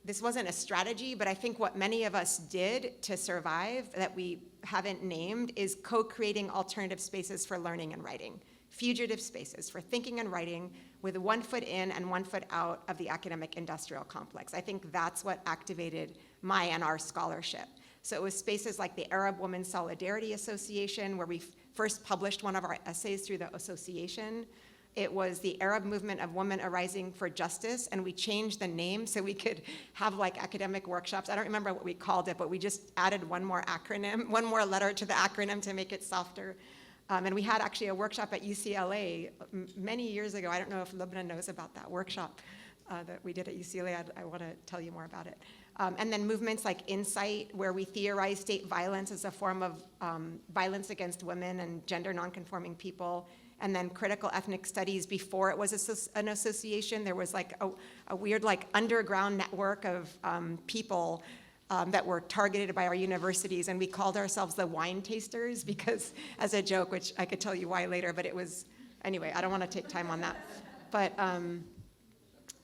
Speaker 8: this wasn't a strategy, but I think what many of us did to survive that we haven't named is co-creating alternative spaces for learning and writing, fugitive spaces for thinking and writing with 1 foot in and 1 foot out of the academic industrial complex. I think that's what activated my and our scholarship. So it was spaces like the Arab Women's Solidarity Association, where we first published one of our essays through the association. It was the Arab Movement of Women Arising for Justice, and we changed the name so we could have academic workshops. I don't remember what we called it, but we just added one more acronym, one more letter to the acronym to make it softer. And we had actually a workshop at UCLA many years ago. I don't know if Lubna knows about that workshop that we did at UCLA. I want to tell you more about it. And then movements like Insight, where we theorize state violence as a form of violence against women and gender nonconforming people. And then critical ethnic studies, before it was an association, there was a weird underground network of people that were targeted by our universities, and we called ourselves the wine tasters because, as a joke, which I could tell you why later, but it was, anyway, I don't want to take time on that. But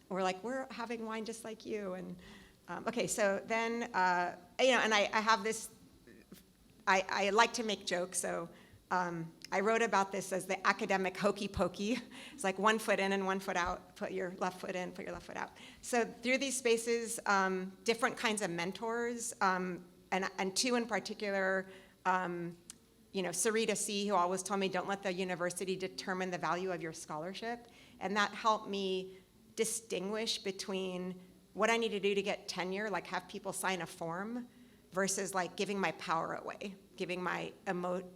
Speaker 8: we're having wine just like you. And okay, so then, and I have this, I like to make jokes, so I wrote about this as the academic hokey pokey. It's 1 foot in and 1 foot out. Put your left foot in, put your left foot out. So through these spaces, different kinds of mentors, and two in particular, Sarita C., who always told me, don't let the university determine the value of your scholarship. And that helped me distinguish between what I need to do to get tenure, like have people sign a form, versus like giving my power away, giving my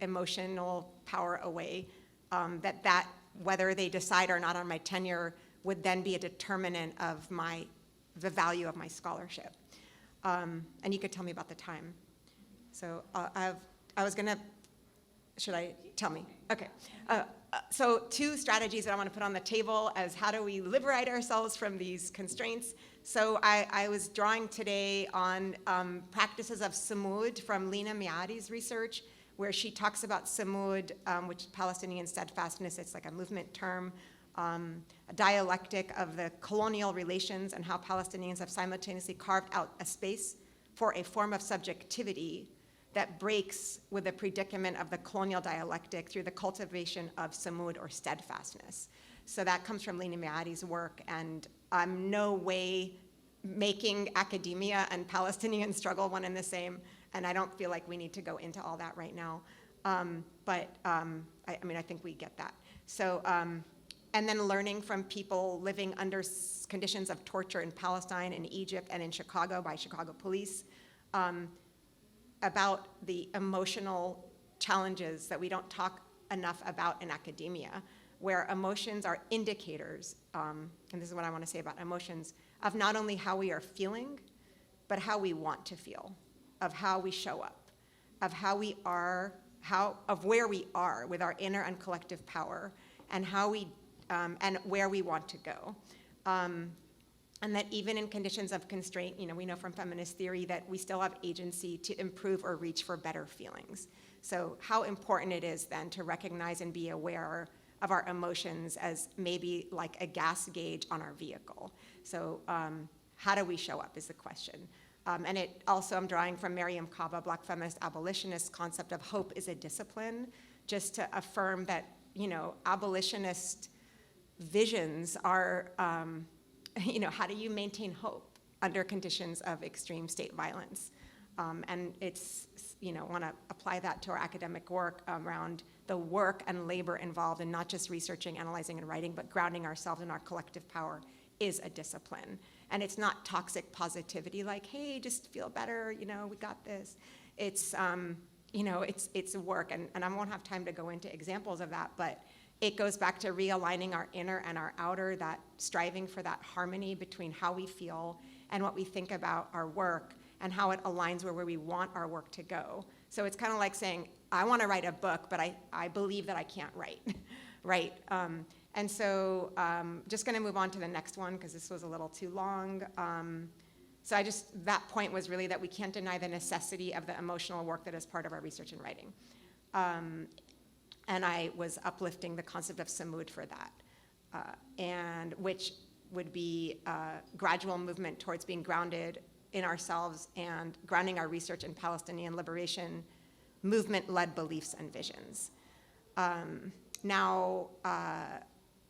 Speaker 8: emotional power away, that whether they decide or not on my tenure would then be a determinant of the value of my scholarship. And you could tell me about the time. So should I tell me? Okay. So 2 strategies that I want to put on the table as how do we liberate ourselves from these constraints. So I was drawing today on practices of Samud from Lina Miadi's research, where she talks about Samud, which is Palestinian steadfastness. It's like a movement term, a dialectic of the colonial relations and how Palestinians have simultaneously carved out a space for a form of subjectivity that breaks with the predicament of the colonial dialectic through the cultivation of samud, or steadfastness. So that comes from Lina Miadi's work, and I'm no way making academia and Palestinian struggle one and the same, and I don't feel like we need to go into all that right now. I think we get that. So, and then learning from people living under conditions of torture in Palestine, in Egypt, and in Chicago by Chicago police, about the emotional challenges that we don't talk enough about in academia, where emotions are indicators, and this is what I want to say about emotions, of not only how we are feeling, but how we want to feel, of how we show up, of how we are, of where we are with our inner and collective power, and how we, and where we want to go. And that even in conditions of constraint, we know from feminist theory that we still have agency to improve or reach for better feelings. So how important it is then to recognize and be aware of our emotions as maybe like a gas gauge on our vehicle. So how do we show up is the question. And it also, I'm drawing from Mariam Kaba, Black feminist abolitionist concept of hope is a discipline, just to affirm that, abolitionist visions are, how do you maintain hope under conditions of extreme state violence? And it's, want to apply that to our academic work around the work and labor involved in not just researching, analyzing, and writing, but grounding ourselves in our collective power is a discipline. And it's not toxic positivity like, hey, just feel better, we got this. It's, it's work, and I won't have time to go into examples of that, but it goes back to realigning our inner and our outer, that striving for that harmony between how we feel and what we think about our work and how it aligns where we want our work to go. So it's kind of like saying, I want to write a book, but I believe that I can't write, right? And so just going to move on to the next one because this was a little too long. So that point was really that we can't deny the necessity of the emotional work that is part of our research and writing. And I was uplifting the concept of samud for that, and which would be a gradual movement towards being grounded in ourselves and grounding our research in Palestinian liberation, movement-led beliefs and visions. Now,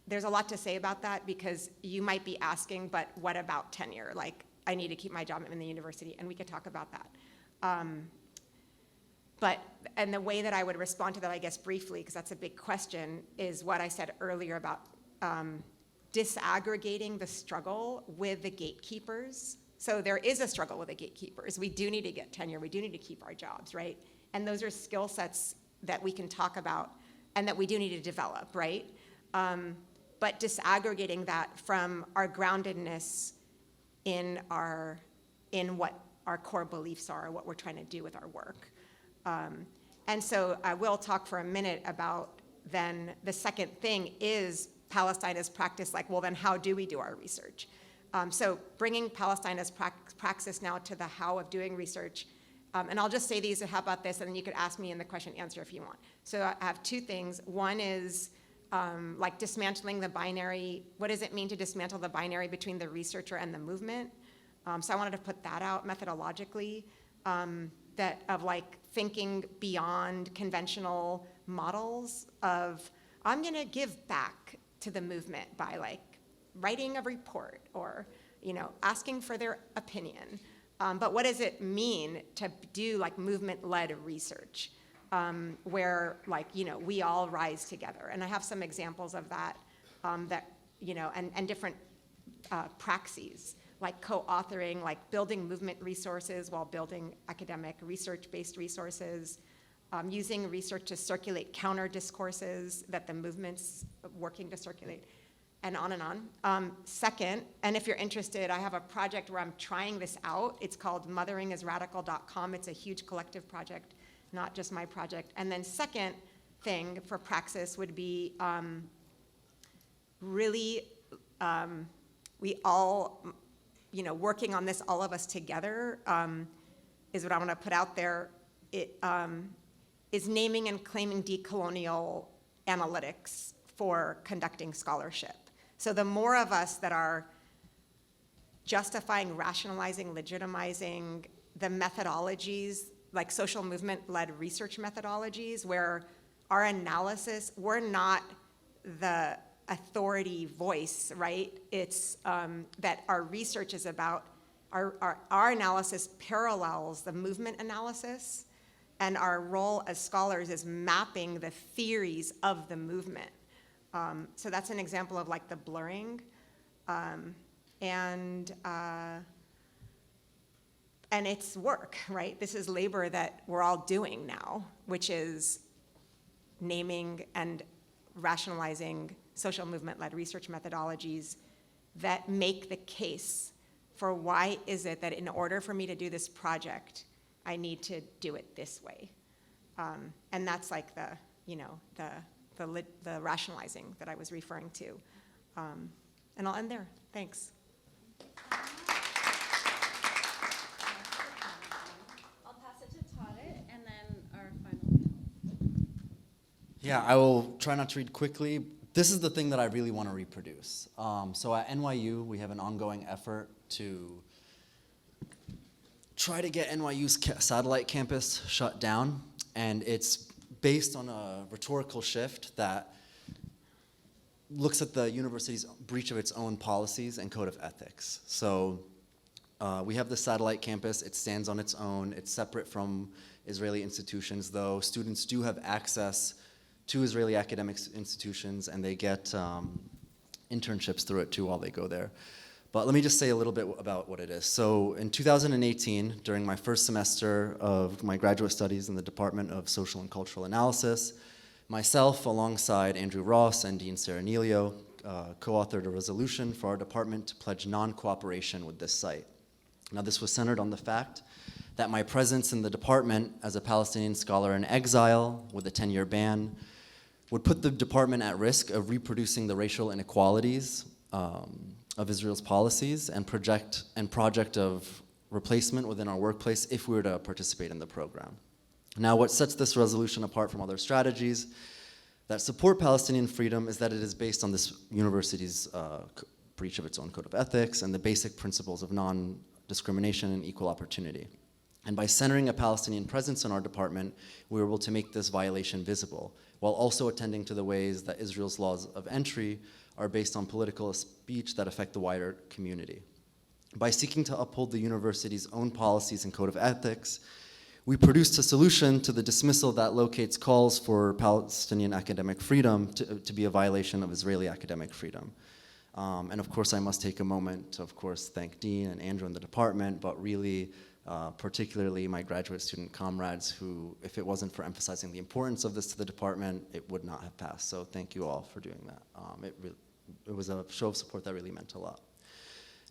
Speaker 8: there's a lot to say about that because you might be asking, but what about tenure? Like, I need to keep my job in the university, and we could talk about that. And the way that I would respond to that, I guess briefly, because that's a big question, is what I said earlier about disaggregating the struggle with the gatekeepers. So there is a struggle with the gatekeepers. We do need to get tenure. We do need to keep our jobs, right? And those are skill sets that we can talk about and that we do need to develop, right? But disaggregating that from our groundedness in what our core beliefs are, what we're trying to do with our work. And so I will talk for a minute about then the second thing is Palestine as practice, like, well, then how do we do our research? So bringing Palestine as praxis now to the how of doing research. And I'll just say these, how about this, and then you could ask me in the question answer if you want. So I have two things. One is like dismantling the binary. What does it mean to dismantle the binary between the researcher and the movement? So I wanted to put that out methodologically, that of like thinking beyond conventional models of, I'm gonna give back to the movement by like writing a report or, asking for their opinion. But what does it mean to do like movement-led research where like, we all rise together? And I have some examples of that that and different praxis, like co-authoring, like building movement resources while building academic research-based resources, using research to circulate counter discourses that the movement's working to circulate, and on and on. Second, and if you're interested, I have a project where I'm trying this out. It's called motheringisradical.com. It's a huge collective project, not just my project. And then second thing for Praxis would be really, we all, working on this, all of us together, is what I want to put out there. It is naming and claiming decolonial analytics for conducting scholarship. So the more of us that are justifying, rationalizing, legitimizing the methodologies, like social movement-led research methodologies, where our analysis, we're not the authority voice, right? It's that our research is about, our analysis parallels the movement analysis, and our role as scholars is mapping the theories of the movement. So that's an example of like the blurring. And it's work, right? This is labor that we're all doing now, which is naming and rationalizing social movement-led research methodologies that make the case for why is it that in order for me to do this project, I need to do it this way. And that's like the rationalizing that I was referring to. And I'll end there. Thanks.
Speaker 1: I'll pass it to Tarek and then our final panel.
Speaker 2: Yeah, I will try not to read quickly. This is the thing that I really want to reproduce. So at NYU, we have an ongoing effort to try to get NYU's satellite campus shut down, and it's based on a rhetorical shift that looks at the university's breach of its own policies and code of ethics. So we have the satellite campus. It stands on its own. It's separate from Israeli institutions, though students do have access to Israeli academic institutions, and they get internships through it too while they go there. But let me just say a little bit about what it is. So in 2018, during my first semester of my graduate studies in the Department of Social and Cultural Analysis, myself, alongside Andrew Ross and Dean Serenilio, co-authored a resolution for our department to pledge non-cooperation with this site. Now, this was centered on the fact that my presence in the department as a Palestinian scholar in exile with a 10-year ban would put the department at risk of reproducing the racial inequalities of Israel's policies and project of replacement within our workplace if we were to participate in the program. Now, what sets this resolution apart from other strategies that support Palestinian freedom is that it is based on this university's breach of its own code of ethics and the basic principles of non-discrimination and equal opportunity. And by centering a Palestinian presence in our department, we were able to make this violation visible, while also attending to the ways that Israel's laws of entry are based on political speech that affect the wider community. By seeking to uphold the university's own policies and code of ethics, we produced a solution to the dismissal that locates calls for Palestinian academic freedom to be a violation of Israeli academic freedom. And of course, I must take a moment to, of course, thank Dean and Andrew in the department, but really, particularly my graduate student comrades who, if it wasn't for emphasizing the importance of this to the department, it would not have passed. So thank you all for doing that. It was a show of support that really meant a lot.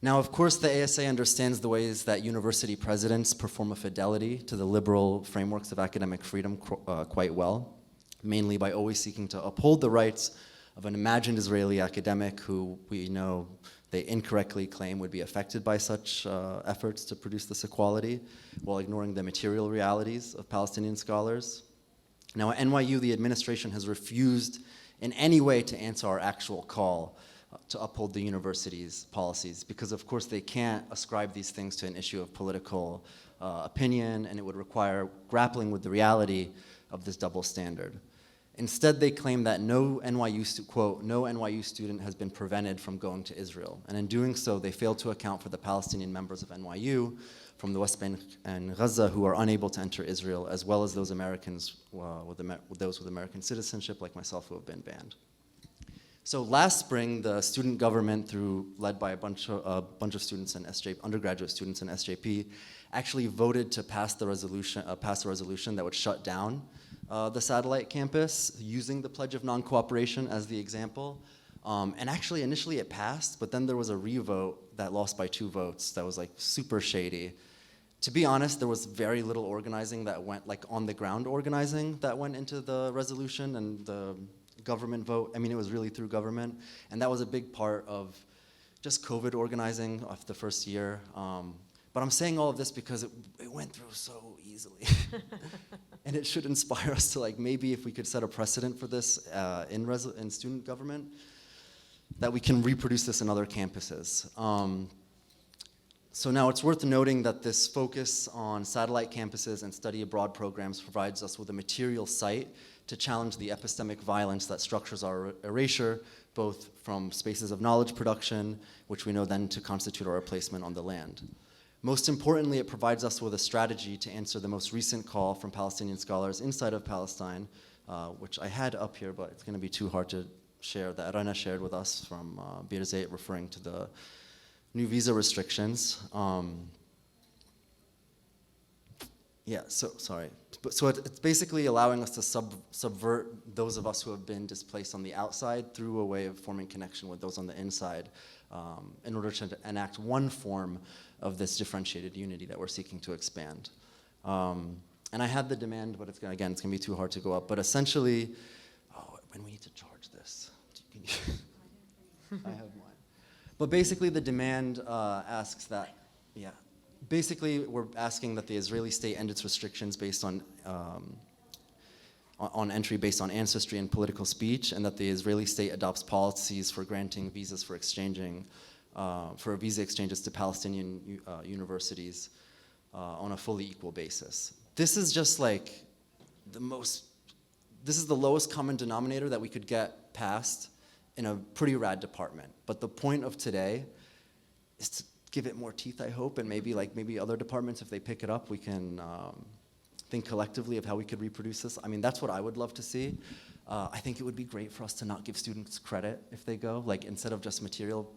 Speaker 2: Now, of course, the ASA understands the ways that university presidents perform a fidelity to the liberal frameworks of academic freedom quite well, mainly by always seeking to uphold the rights of an imagined Israeli academic who we know they incorrectly claim would be affected by such efforts to produce this equality, while ignoring the material realities of Palestinian scholars. Now, at NYU, the administration has refused in any way to answer our actual call to uphold the university's policies, because of course they can't ascribe these things to an issue of political opinion, and it would require grappling with the reality of this double standard. Instead, they claim that no NYU student has been prevented from going to Israel. And in doing so, they fail to account for the Palestinian members of NYU from the West Bank and Gaza who are unable to enter Israel, as well as those Americans with those with American citizenship like myself who have been banned. So last spring, the student government, led by a bunch of students and undergraduate students in SJP, actually voted to pass a resolution that would shut down the satellite campus, using the Pledge of Non-Cooperation as the example. And actually, initially it passed, but then there was a revote that lost by 2 votes that was like super shady. To be honest, there was very little organizing that went, like on the ground organizing that went into the resolution and the government vote. I mean, it was really through government, and that was a big part of just COVID organizing of the first year. But I'm saying all of this because it went through so easily. And it should inspire us to, like, maybe if we could set a precedent for this in student government, that we can reproduce this in other campuses. So now it's worth noting that this focus on satellite campuses and study abroad programs provides us with a material site to challenge the epistemic violence that structures our erasure, both from spaces of knowledge production, which we know then to constitute our replacement on the land. Most importantly, it provides us with a strategy to answer the most recent call from Palestinian scholars inside of Palestine, which I had up here, but it's going to be too hard to share, that Rana shared with us from Bir Zayt, referring to the new visa restrictions. So it's basically allowing us to subvert those of us who have been displaced on the outside through a way of forming connection with those on the inside, in order to enact one form of this differentiated unity that we're seeking to expand. And I had the demand, but it's going to be too hard to go up. But essentially, when we need to charge this, I have mine. But basically, the demand asks that, basically, we're asking that the Israeli state end its restrictions based on entry based on ancestry and political speech, and that the Israeli state adopts policies for granting visas for visa exchanges to Palestinian universities on a fully equal basis. This is just like this is the lowest common denominator that we could get past in a pretty rad department. But the point of today is to give it more teeth, I hope, and maybe other departments, if they pick it up, we can think collectively of how we could reproduce this. I mean, that's what I would love to see. I think it would be great for us to not give students credit if they go, like instead of just material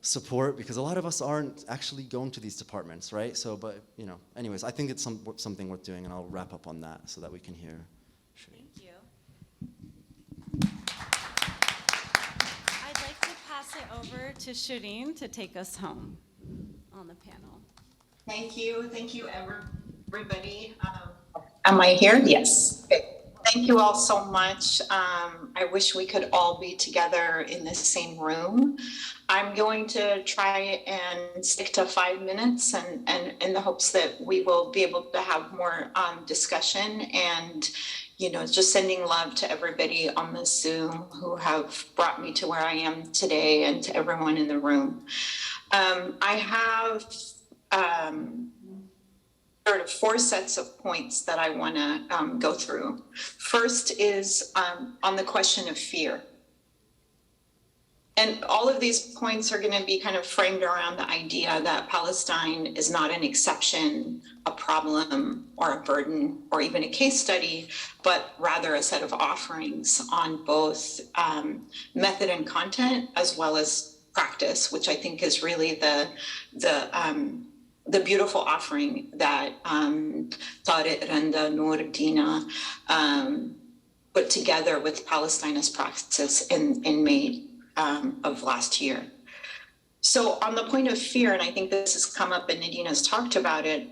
Speaker 2: support, because a lot of us aren't actually going to these departments, right? So, but, anyways, I think it's something worth doing, and I'll wrap up on that so that we can hear.
Speaker 1: Thank you. I'd like to pass it over to Shireen to take us home on the panel.
Speaker 9: Thank you, everybody. Am I here? Yes. Okay. Thank you all so much. I wish we could all be together in the same room. I'm going to try and stick to 5 minutes, and in the hopes that we will be able to have more discussion, and just sending love to everybody on the Zoom who have brought me to where I am today, and to everyone in the room. I have sort of 4 sets of points that I want to go through. First is on the question of fear. And all of these points are going to be kind of framed around the idea that Palestine is not an exception, a problem, or a burden, or even a case study, but rather a set of offerings on both method and content, as well as practice, which I think is really the beautiful offering that Tariq, Randa, Noor, Dina put together with Palestine and Praxis in May of last year. So on the point of fear, and I think this has come up and Nadina's talked about it,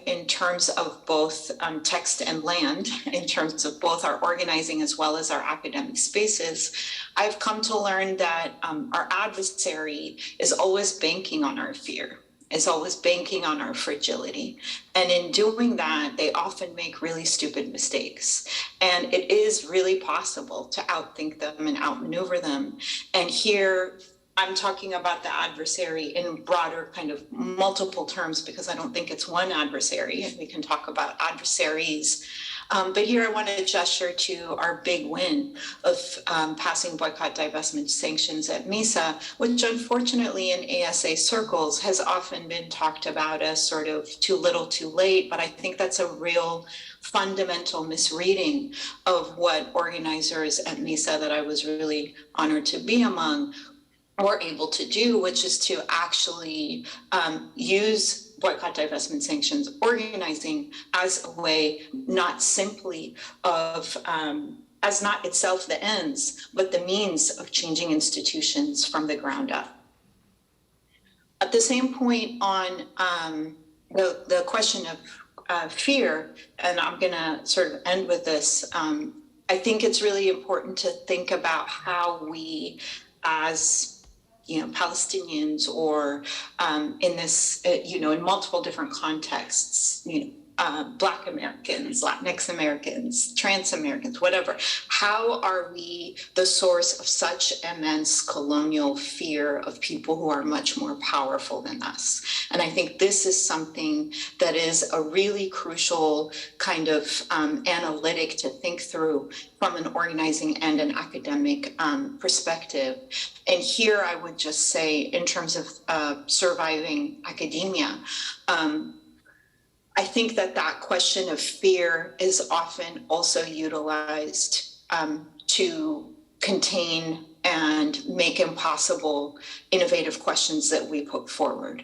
Speaker 9: in terms of both text and land, in terms of both our organizing as well as our academic spaces, I've come to learn that our adversary is always banking on our fear, is always banking on our fragility. And in doing that, they often make really stupid mistakes. And it is really possible to outthink them and outmaneuver them. And here, I'm talking about the adversary in broader kind of multiple terms, because I don't think it's one adversary. And we can talk about adversaries But here I want to gesture to our big win of passing boycott, divestment sanctions at MISA, which unfortunately in ASA circles has often been talked about as sort of too little too late, but I think that's a real fundamental misreading of what organizers at MISA that I was really honored to be among were able to do, which is to actually use boycott, divestment, sanctions organizing as a way not simply of as not itself the ends, but the means of changing institutions from the ground up. At the same point on the question of fear, and I'm gonna sort of end with this, I think it's really important to think about how we as Palestinians or in this, in multiple different contexts, Black Americans, Latinx Americans, trans Americans, whatever. How are we the source of such immense colonial fear of people who are much more powerful than us? And I think this is something that is a really crucial kind of analytic to think through from an organizing and an academic perspective. And here I would just say, in terms of surviving academia, I think that question of fear is often also utilized to contain and make impossible innovative questions that we put forward.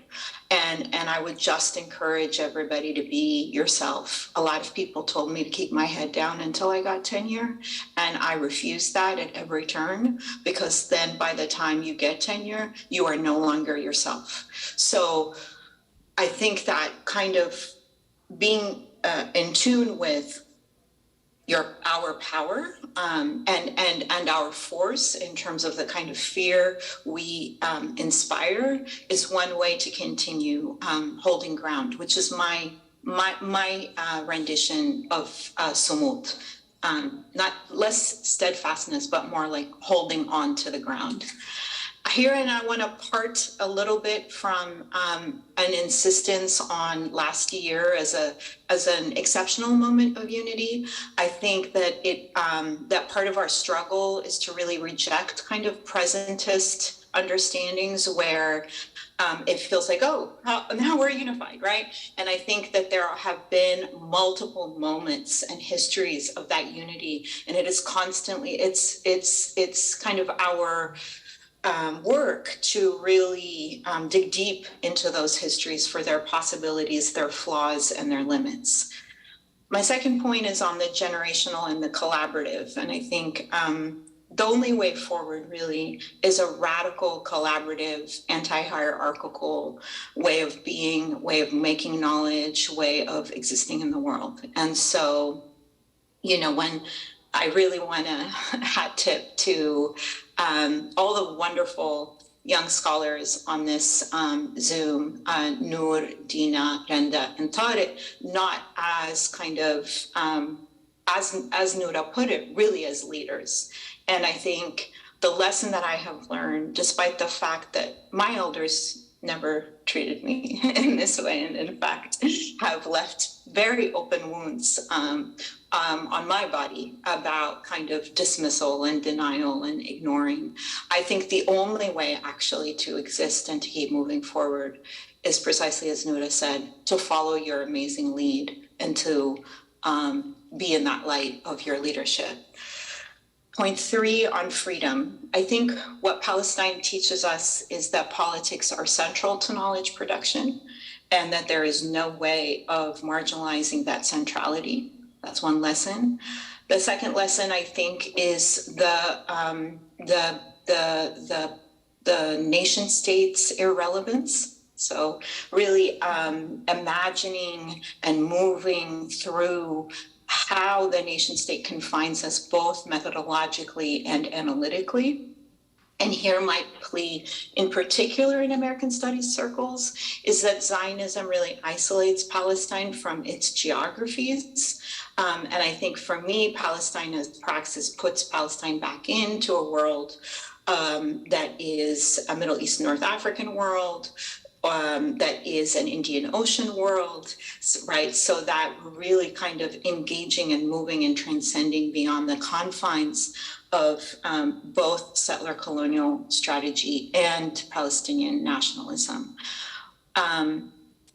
Speaker 9: And I would just encourage everybody to be yourself. A lot of people told me to keep my head down until I got tenure, and I refused that at every turn, because then by the time you get tenure, you are no longer yourself. So I think that kind of being in tune with our power and our force in terms of the kind of fear we inspire is one way to continue holding ground, which is my rendition of sumut. Not less steadfastness, but more like holding on to the ground. Here, and I want to part a little bit from an insistence on last year as an exceptional moment of unity. I think that that part of our struggle is to really reject kind of presentist understandings where it feels like, oh, now we're unified, right? And I think that there have been multiple moments and histories of that unity, and it is constantly, it's kind of our work to really dig deep into those histories for their possibilities, their flaws, and their limits. My second point is on the generational and the collaborative. And I think the only way forward really is a radical, collaborative, anti-hierarchical way of being, way of making knowledge, way of existing in the world. And so, when I really want to hat tip to all the wonderful young scholars on this Zoom, Noor, Dina, Renda, and Tariq, not as kind of, as Noura put it, really as leaders. And I think the lesson that I have learned, despite the fact that my elders never treated me in this way, and in fact have left very open wounds on my body about kind of dismissal and denial and ignoring. I think the only way actually to exist and to keep moving forward is precisely as Noura said, to follow your amazing lead and to be in that light of your leadership. Point 3 on freedom. I think what Palestine teaches us is that politics are central to knowledge production and that there is no way of marginalizing that centrality. That's one lesson. The second lesson, I think, is the nation state's irrelevance. So really imagining and moving through how the nation state confines us both methodologically and analytically. And here my plea, in particular in American studies circles, is that Zionism really isolates Palestine from its geographies. And I think for me, Palestine as praxis puts Palestine back into a world that is a Middle East, North African world, that is an Indian Ocean world, right? So that we're really kind of engaging and moving and transcending beyond the confines of both settler colonial strategy and Palestinian nationalism.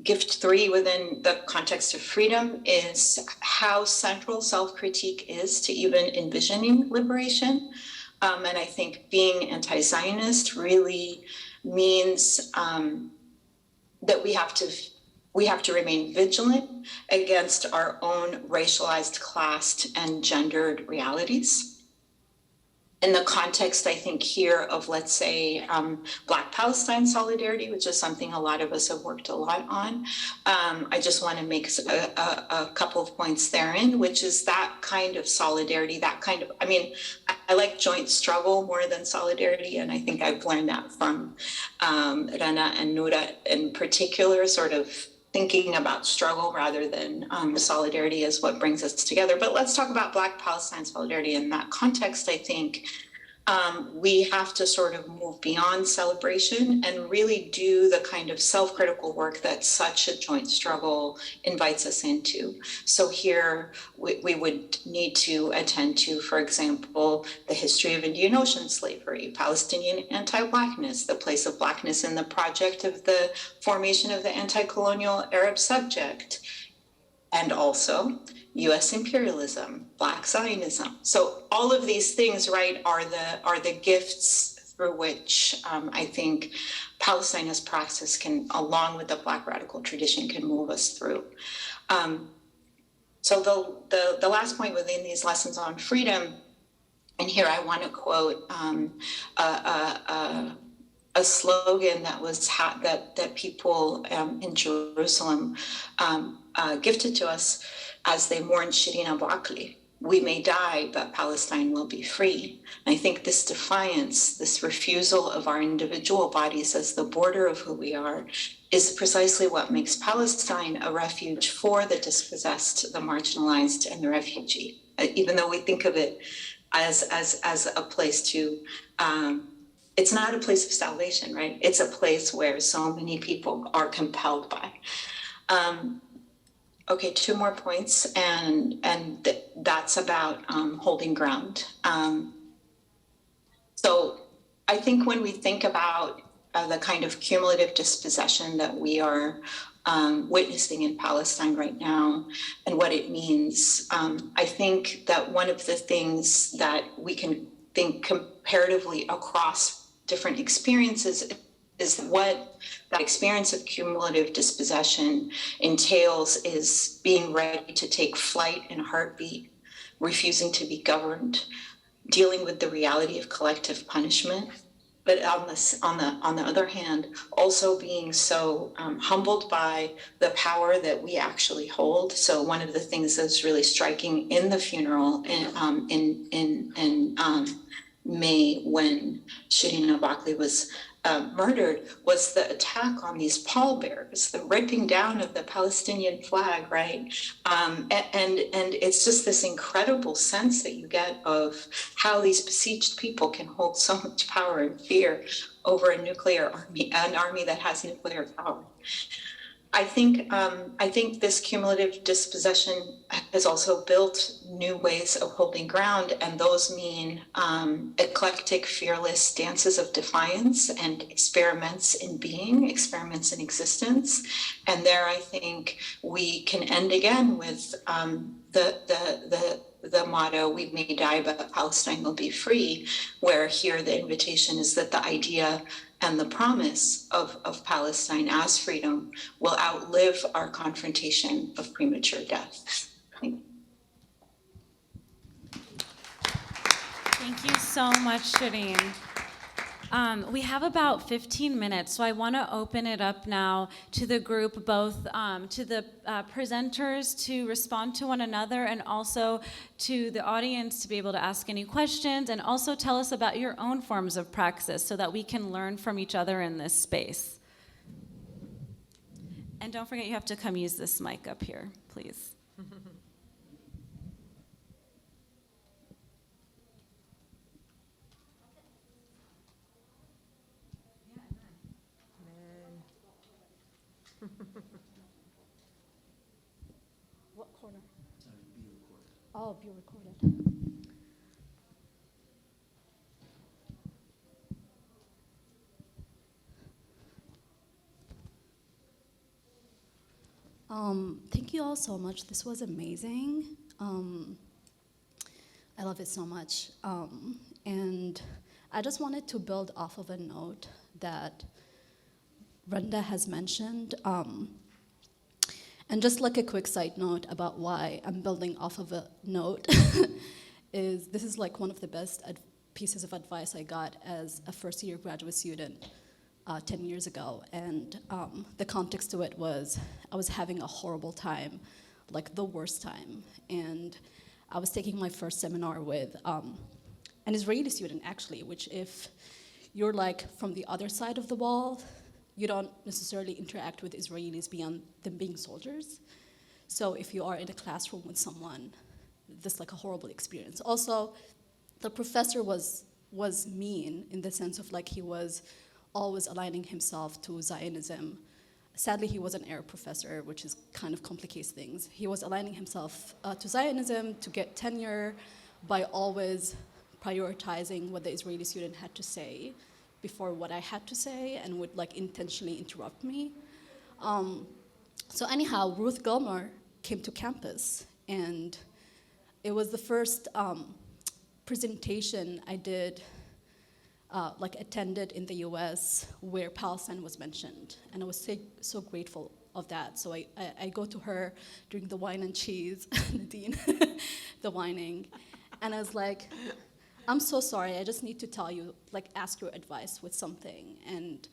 Speaker 9: Gift 3 within the context of freedom is how central self-critique is to even envisioning liberation. And I think being anti-Zionist really means that we have to remain vigilant against our own racialized, classed, and gendered realities. In the context, I think, here of, let's say, Black Palestine solidarity, which is something a lot of us have worked a lot on, I just want to make a couple of points therein, which is that kind of solidarity, that kind of, I mean, I like joint struggle more than solidarity, and I think I've learned that from Rana and Noura in particular, sort of thinking about struggle rather than solidarity is what brings us together. But let's talk about Black Palestine solidarity in that context. I think we have to sort of move beyond celebration and really do the kind of self-critical work that such a joint struggle invites us into. So here we would need to attend to, for example, the history of Indian Ocean slavery, Palestinian anti-Blackness, the place of Blackness in the project of the formation of the anti-colonial Arab subject, and also U.S. imperialism, Black Zionism. So all of these things, right, are the gifts through which I think Palestine as praxis can, along with the Black radical tradition, can move us through. So the last point within these lessons on freedom, and here I want to quote a slogan that was that people in Jerusalem gifted to us as they mourned Shirin Abu Akleh. We may die, but Palestine will be free. And I think this defiance, this refusal of our individual bodies as the border of who we are, is precisely what makes Palestine a refuge for the dispossessed, the marginalized, and the refugee. Even though we think of it as a place to, it's not a place of salvation, right? It's a place where so many people are compelled by. Okay, 2 more points, and that's about holding ground. So I think when we think about the kind of cumulative dispossession that we are witnessing in Palestine right now and what it means, I think that one of the things that we can think comparatively across different experiences is what that experience of cumulative dispossession entails is being ready to take flight in a heartbeat, refusing to be governed, dealing with the reality of collective punishment, but on the other hand, also being so humbled by the power that we actually hold. So one of the things that's really striking in the funeral in May, when Shirin Abu Akleh was murdered, was the attack on these pallbearers, the ripping down of the Palestinian flag, right? And it's just this incredible sense that you get of how these besieged people can hold so much power and fear over a nuclear army, an army that has nuclear power. I think this cumulative dispossession has also built new ways of holding ground, and those mean eclectic, fearless dances of defiance and experiments in being, experiments in existence. And there, I think we can end again with the motto, "We may die, but Palestine will be free," where here the invitation is that the idea and the promise of Palestine as freedom will outlive our confrontation of premature death.
Speaker 1: Thank you so much, Shireen. We have about 15 minutes, so I want to open it up now to the group, both to the presenters to respond to one another, and also to the audience to be able to ask any questions, and also tell us about your own forms of praxis so that we can learn from each other in this space. And don't forget, you have to come use this mic up here, please.
Speaker 10: Oh, be recorded. Thank you all so much. This was amazing. I love it so much. And I just wanted to build off of a note that Brenda has mentioned. And just like a quick side note about why I'm building off of a note is this is like one of the best pieces of advice I got as a first-year graduate student 10 years ago. And the context to it was I was having a horrible time, like the worst time. And I was taking my first seminar with an Israeli student, actually, which if you're like from the other side of the wall, you don't necessarily interact with Israelis beyond them being soldiers. So if you are in a classroom with someone, this is like a horrible experience. Also, the professor was mean in the sense of like he was always aligning himself to Zionism. Sadly, he was an Arab professor, which is kind of complicates things. He was aligning himself to Zionism to get tenure by always prioritizing what the Israeli student had to say before what I had to say, and would like intentionally interrupt me. So anyhow, Ruth Gilmer came to campus, and it was the first presentation I did, attended in the US where Palestine was mentioned, and I was so grateful of that. So I go to her during the wine and cheese, Nadine, the whining, and I was like, I'm so sorry, I just need to tell you, like, ask your advice with something. And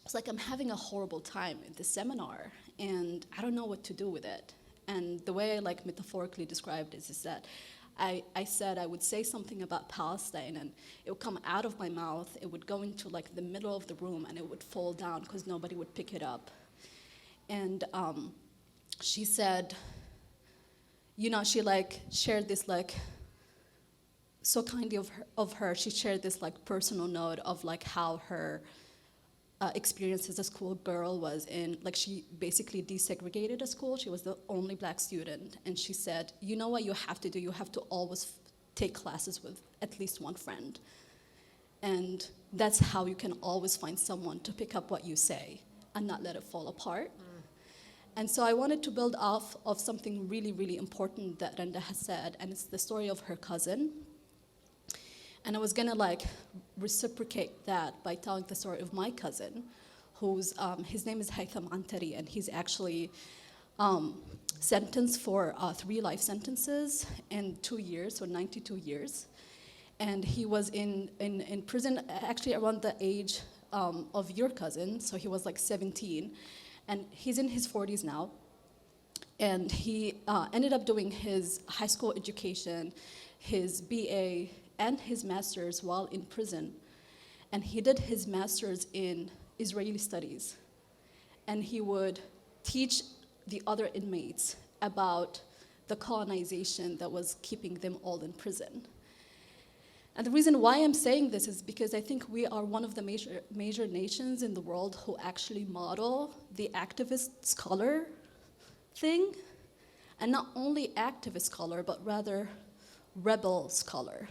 Speaker 10: it's like, I'm having a horrible time in this seminar, and I don't know what to do with it. And the way I, like, metaphorically described this is that I said I would say something about Palestine, and it would come out of my mouth, it would go into, like, the middle of the room, and it would fall down because nobody would pick it up. And she said, you know, she, like, shared this, like, so kindly of her, she shared this like personal note of like how her experience as a schoolgirl was in, like she basically desegregated a school. She was the only black student, and she said, you know what you have to do? You have to always take classes with at least one friend. And that's how you can always find someone to pick up what you say and not let it fall apart. And so I wanted to build off of something really, really important that Renda has said, and it's the story of her cousin. And I was gonna like reciprocate that by telling the story of my cousin, who's, his name is Haytham Antari, and he's actually sentenced for 3 life sentences in 2 years, so 92 years. And he was in prison actually around the age of your cousin, so he was like 17. And he's in his 40s now. And he ended up doing his high school education, his BA, and his master's while in prison. And he did his master's in Israeli studies. And he would teach the other inmates about the colonization that was keeping them all in prison. And the reason why I'm saying this is because I think we are one of the major nations in the world who actually model the activist scholar thing. And not only activist scholar, but rather rebel scholar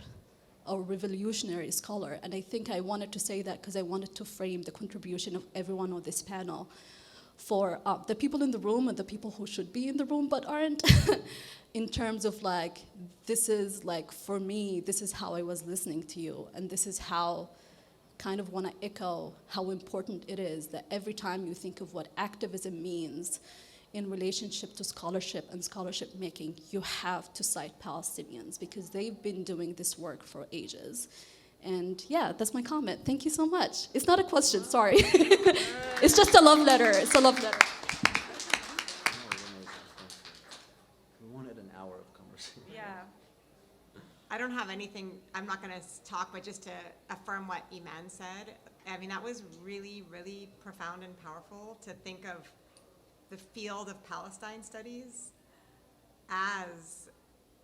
Speaker 10: or revolutionary scholar. And I think I wanted to say that because I wanted to frame the contribution of everyone on this panel for the people in the room and the people who should be in the room but aren't, in terms of like, this is like, for me, this is how I was listening to you, and this is how kind of want to echo how important it is that every time you think of what activism means in relationship to scholarship and scholarship making, you have to cite Palestinians because they've been doing this work for ages. And yeah, that's my comment. Thank you so much. It's not a question, sorry. It's just a love letter. It's a love letter.
Speaker 2: We wanted an hour of conversation.
Speaker 8: Yeah. I don't have anything, I'm not going to talk, but just to affirm what Iman said. I mean, that was really, really profound and powerful to think of the field of Palestine studies as,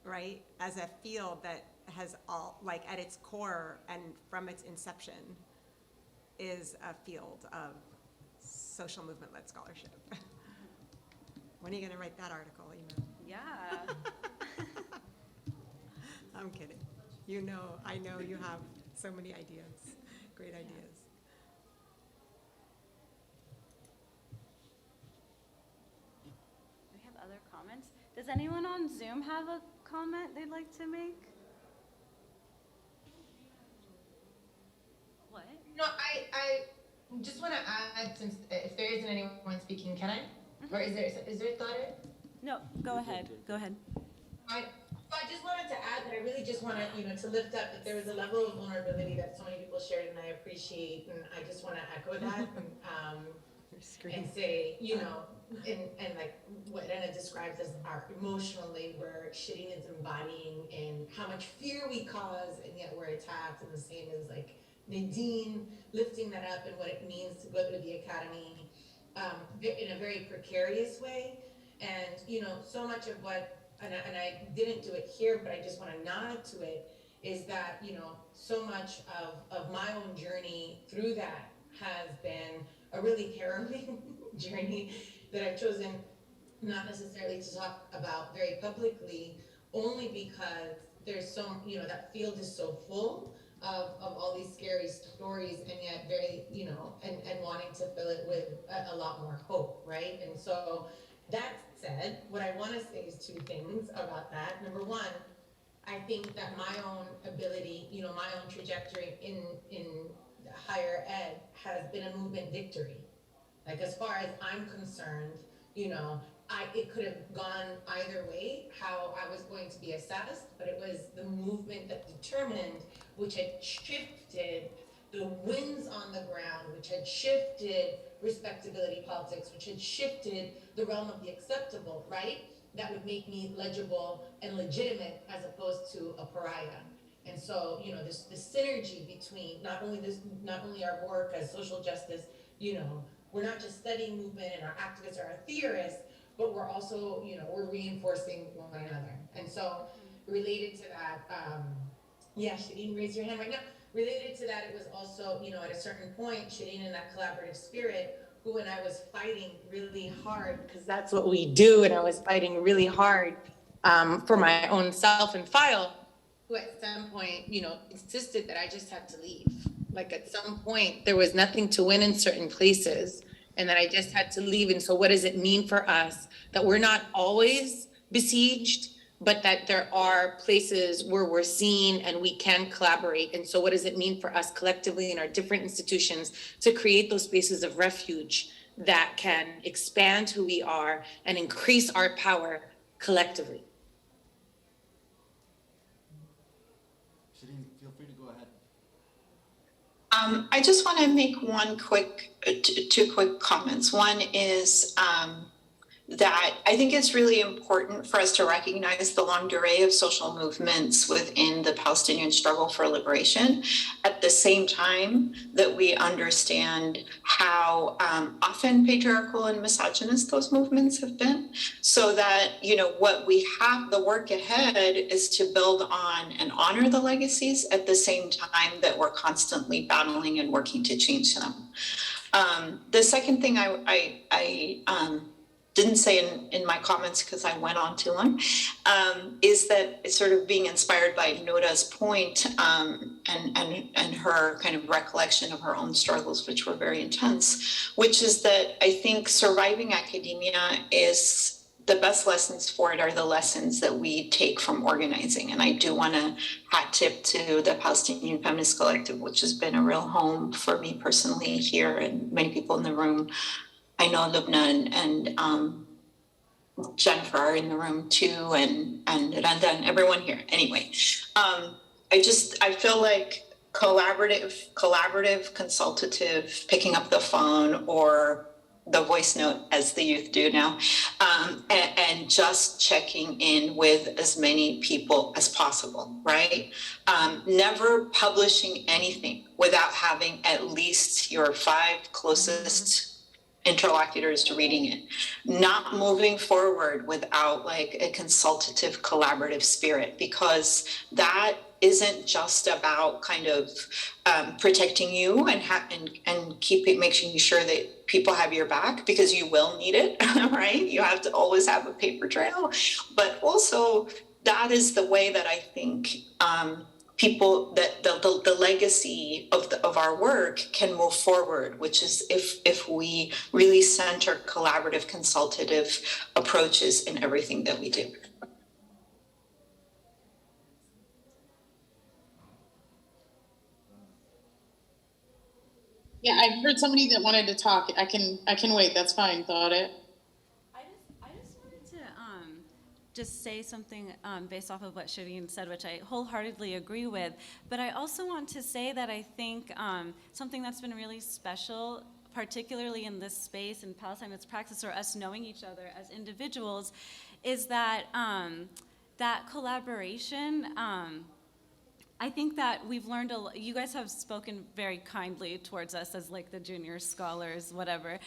Speaker 8: right, as a field that has all, like at its core and from its inception is a field of social movement-led scholarship. When are you going to write that article, Iman?
Speaker 1: Yeah.
Speaker 8: I'm kidding. You know, I know you have so many ideas, great ideas.
Speaker 1: We have other comments. Does anyone on Zoom have a comment they'd like to make? What?
Speaker 11: No, I just want to add, since if there isn't anyone speaking, can I? Or is there thought?
Speaker 1: No, go ahead. Go ahead.
Speaker 11: I just wanted to add that I really just wanted, to lift up that there was a level of vulnerability that so many people shared, and I appreciate, and I just want to echo that, and say, and like what Anna describes as our emotional labor, shitting is embodying, and how much fear we cause, and yet we're attacked, and the same as like Nadine lifting that up and what it means to go through the academy in a very precarious way, and so much of what. And I didn't do it here, but I just want to nod to it, is that, so much of my own journey through that has been a really harrowing journey that I've chosen not necessarily to talk about very publicly, only because there's so, that field is so full of all these scary stories, and yet very, and wanting to fill it with a lot more hope, right? And so that said, what I want to say is two things about that. Number one, I think that my own ability, my own trajectory in higher ed has been a movement victory. Like, as far as I'm concerned, it could have gone either way, how I was going to be assessed, but it was the movement that determined, which had shifted the winds on the ground, which had shifted respectability politics, which had shifted the realm of the acceptable, right? That would make me legible and legitimate as opposed to a pariah. And so, this the synergy between not only our work as social justice, we're not just studying movement and our activists or our theorists, but we're also, we're reinforcing one another. And so, related to that, Shadeen, raise your hand right now. Related to that, it was also, at a certain point, Shadeen in that collaborative spirit, who, when I was fighting really hard, because that's what we do, and I was fighting really hard for my own self and file, who at some point, insisted that I just had to leave. Like, at some point, there was nothing to win in certain places, and that I just had to leave. And so what does it mean for us that we're not always besieged, but that there are places where we're seen and we can collaborate? And so what does it mean for us collectively in our different institutions to create those spaces of refuge that can expand who we are and increase our power collectively?
Speaker 2: Shadeen, feel free to go ahead.
Speaker 9: I just want to make two quick comments. One is that I think it's really important for us to recognize the longue durée of social movements within the Palestinian struggle for liberation, at the same time that we understand how often patriarchal and misogynist those movements have been, so that, what we have, the work ahead is to build on and honor the legacies at the same time that we're constantly battling and working to change them. The second thing I didn't say in my comments because I went on too long, is that it's sort of being inspired by Noda's point and her kind of recollection of her own struggles, which were very intense, which is that I think surviving academia is the best lessons for it are the lessons that we take from organizing. And I do want to hat tip to the Palestinian Feminist Collective, which has been a real home for me personally here and many people in the room. I know Lubna and Jennifer are in the room too, and Randa and everyone here. Anyway, I feel like collaborative, consultative, picking up the phone or the voice note, as the youth do now, and just checking in with as many people as possible, right? Never publishing anything without having at least your 5 closest interlocutors to reading it, not moving forward without like a consultative, collaborative spirit, because that isn't just about kind of protecting you and making sure that people have your back, because you will need it, right? You have to always have a paper trail, but also that is the way that I think people, that the legacy of our work can move forward, which is if we really center collaborative, consultative approaches in everything that we do.
Speaker 6: Yeah, I heard somebody that wanted to talk. I can wait. That's fine. Thought it.
Speaker 1: I just wanted to just say something based off of what Shireen said, which I wholeheartedly agree with. But I also want to say that I think something that's been really special, particularly in this space, in Palestine and Praxis, or us knowing each other as individuals, is that that collaboration. I think that we've learned a lot. You guys have spoken very kindly towards us as like the junior scholars, whatever.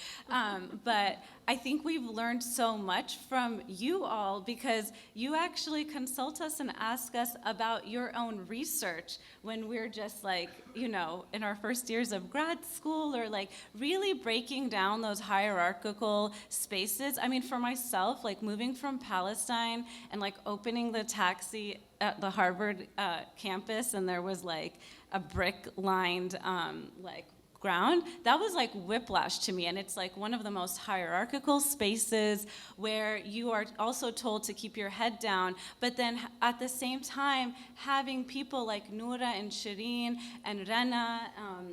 Speaker 1: But I think we've learned so much from you all, because you actually consult us and ask us about your own research when we're just like, you know, in our first years of grad school, or like really breaking down those hierarchical spaces. I mean, for myself, like moving from Palestine and like opening the taxi at the Harvard campus, and there was like a brick-lined like ground, that was like whiplash to me. And it's like one of the most hierarchical spaces where you are also told to keep your head down, but then at the same time having people like Noura and Shireen and Rena